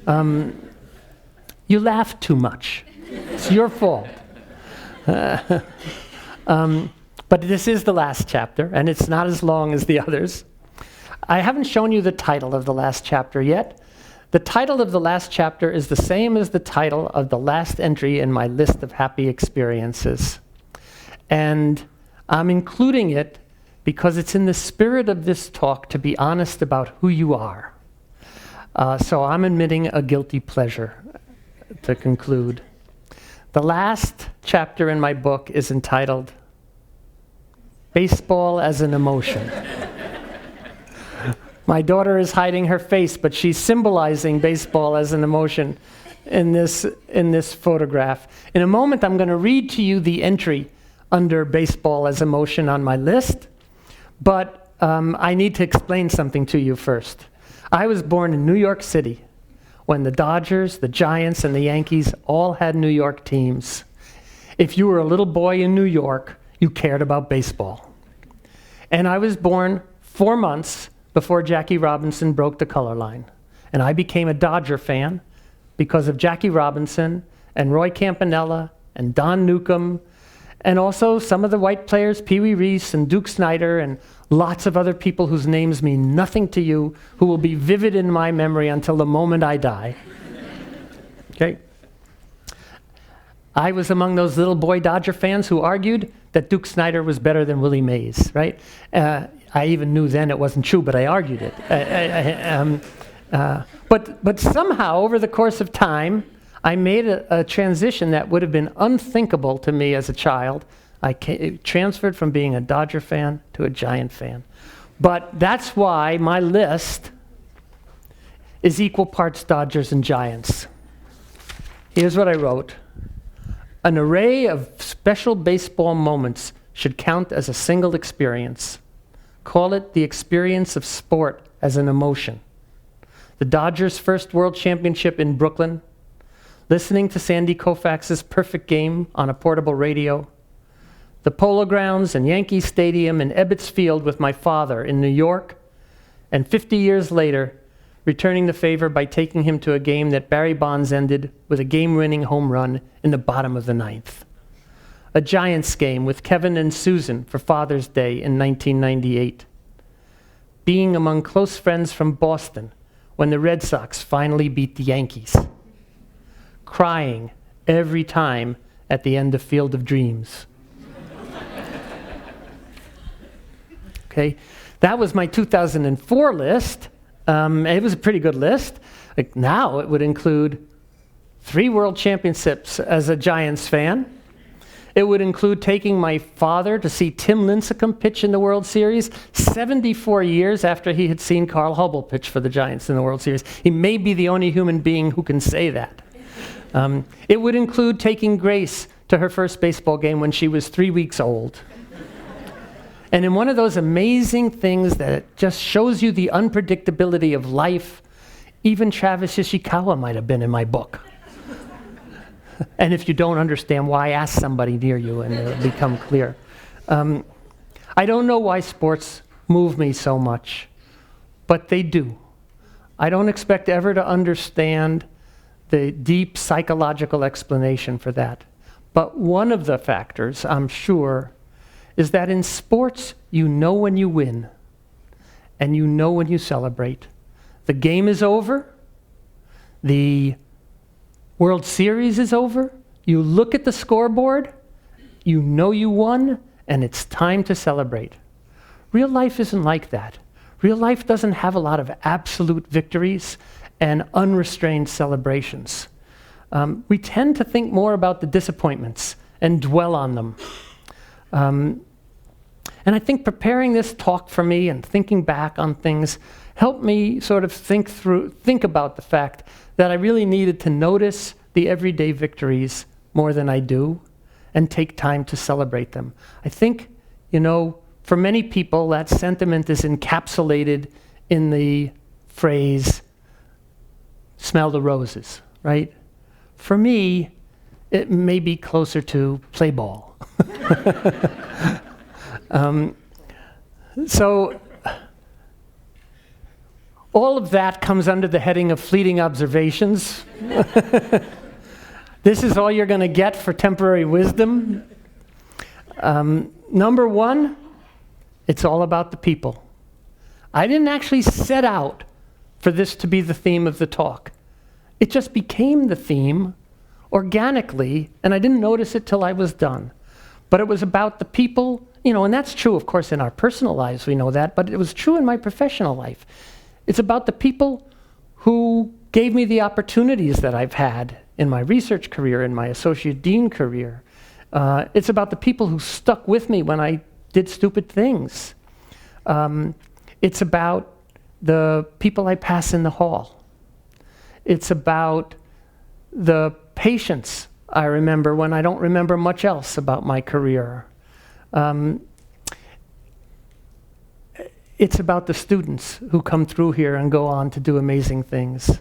S2: You laughed too much. It's your fault. But this is the last chapter, and it's not as long as the others. I haven't shown you the title of the last chapter yet. The title of the last chapter is the same as the title of the last entry in my list of happy experiences. And I'm including it because it's in the spirit of this talk to be honest about who you are. So I'm admitting a guilty pleasure to conclude. The last chapter in my book is entitled Baseball as an Emotion. My daughter is hiding her face, but she's symbolizing baseball as an emotion in this photograph. In a moment, I'm going to read to you the entry under baseball as emotion on my list, but I need to explain something to you first. I was born in New York City when the Dodgers, the Giants, and the Yankees all had New York teams. If you were a little boy in New York, you cared about baseball. And I was born 4 months before Jackie Robinson broke the color line. And I became a Dodger fan because of Jackie Robinson and Roy Campanella and Don Newcomb, and also some of the white players, Pee Wee Reese and Duke Snider, and lots of other people whose names mean nothing to you, who will be vivid in my memory until the moment I die. Okay? I was among those little boy Dodger fans who argued that Duke Snider was better than Willie Mays, right? I even knew then it wasn't true, but I argued it. But somehow, over the course of time, I made a transition that would have been unthinkable to me as a child. I transferred from being a Dodger fan to a Giant fan. But that's why my list is equal parts Dodgers and Giants. Here's what I wrote. An array of special baseball moments should count as a single experience. Call it the experience of sport as an emotion. The Dodgers' first World Championship in Brooklyn, listening to Sandy Koufax's perfect game on a portable radio, the Polo Grounds and Yankee Stadium and Ebbets Field with my father in New York, and 50 years later, returning the favor by taking him to a game that Barry Bonds ended with a game-winning home run in the bottom of the ninth. A Giants game with Kevin and Susan for Father's Day in 1998. Being among close friends from Boston when the Red Sox finally beat the Yankees. Crying every time at the end of Field of Dreams. Okay, that was my 2004 list. It was a pretty good list. Like now it would include 3 World Championships as a Giants fan. It would include taking my father to see Tim Lincecum pitch in the World Series 74 years after he had seen Carl Hubble pitch for the Giants in the World Series. He may be the only human being who can say that. It would include taking Grace to her first baseball game when she was 3 weeks old. And in one of those amazing things that just shows you the unpredictability of life, even Travis Ishikawa might have been in my book. And if you don't understand why, ask somebody near you and it'll become clear. I don't know why sports move me so much, but they do. I don't expect ever to understand the deep psychological explanation for that. But one of the factors, I'm sure, is that in sports, you know when you win, and you know when you celebrate. The game is over, the World Series is over, you look at the scoreboard, you know you won, and it's time to celebrate. Real life isn't like that. Real life doesn't have a lot of absolute victories and unrestrained celebrations. We tend to think more about the disappointments and dwell on them. And I think preparing this talk for me and thinking back on things helped me sort of think about the fact that I really needed to notice the everyday victories more than I do and take time to celebrate them. I think, for many people, that sentiment is encapsulated in the phrase, smell the roses, right? For me, it may be closer to play ball. So all of that comes under the heading of fleeting observations. This is all you're going to get for temporary wisdom. Number one, it's all about the people. I didn't actually set out for this to be the theme of the talk. It just became the theme organically, and I didn't notice it till I was done. But it was about the people, and that's true, of course, in our personal lives, we know that, but it was true in my professional life. It's about the people who gave me the opportunities that I've had in my research career, in my associate dean career. It's about the people who stuck with me when I did stupid things. It's about the people I pass in the hall. It's about the patients I remember when I don't remember much else about my career. It's about the students who come through here and go on to do amazing things.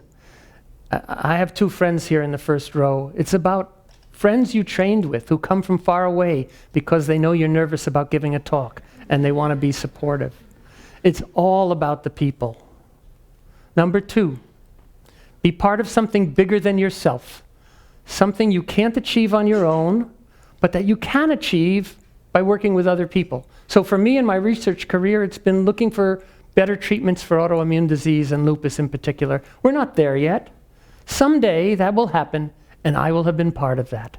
S2: I have two friends here in the first row. It's about friends you trained with who come from far away because they know you're nervous about giving a talk and they want to be supportive. It's all about the people. Number two, be part of something bigger than yourself. Something you can't achieve on your own, but that you can achieve by working with other people. So for me in my research career, it's been looking for better treatments for autoimmune disease and lupus in particular. We're not there yet. Someday that will happen, and I will have been part of that.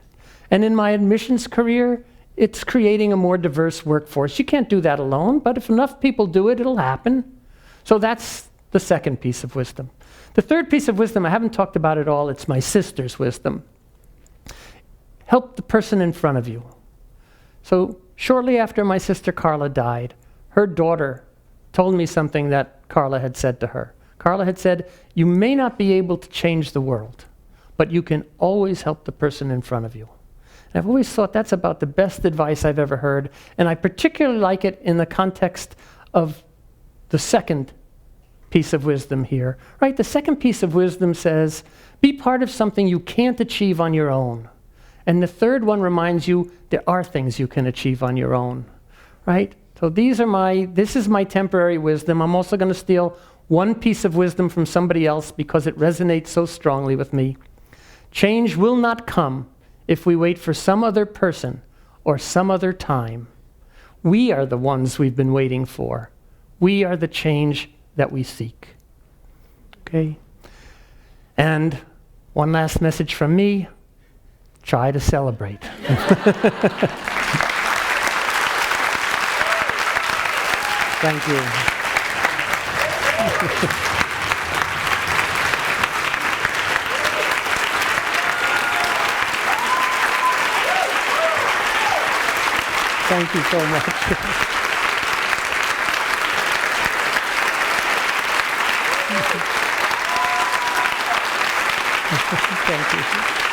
S2: And in my admissions career, it's creating a more diverse workforce. You can't do that alone, but if enough people do it, it'll happen. So that's the second piece of wisdom. The third piece of wisdom, I haven't talked about it all, it's my sister's wisdom. Help the person in front of you. So shortly after my sister Carla died, her daughter told me something that Carla had said to her. Carla had said, "You may not be able to change the world, but you can always help the person in front of you." And I've always thought that's about the best advice I've ever heard, and I particularly like it in the context of the second piece of wisdom here, right? The second piece of wisdom says, be part of something you can't achieve on your own. And the third one reminds you there are things you can achieve on your own, right? So this is my temporary wisdom. I'm also going to steal one piece of wisdom from somebody else because it resonates so strongly with me. Change will not come if we wait for some other person or some other time. We are the ones we've been waiting for. We are the change that we seek. Okay? And one last message from me, try to celebrate. Thank you. Thank you so much. Thank you.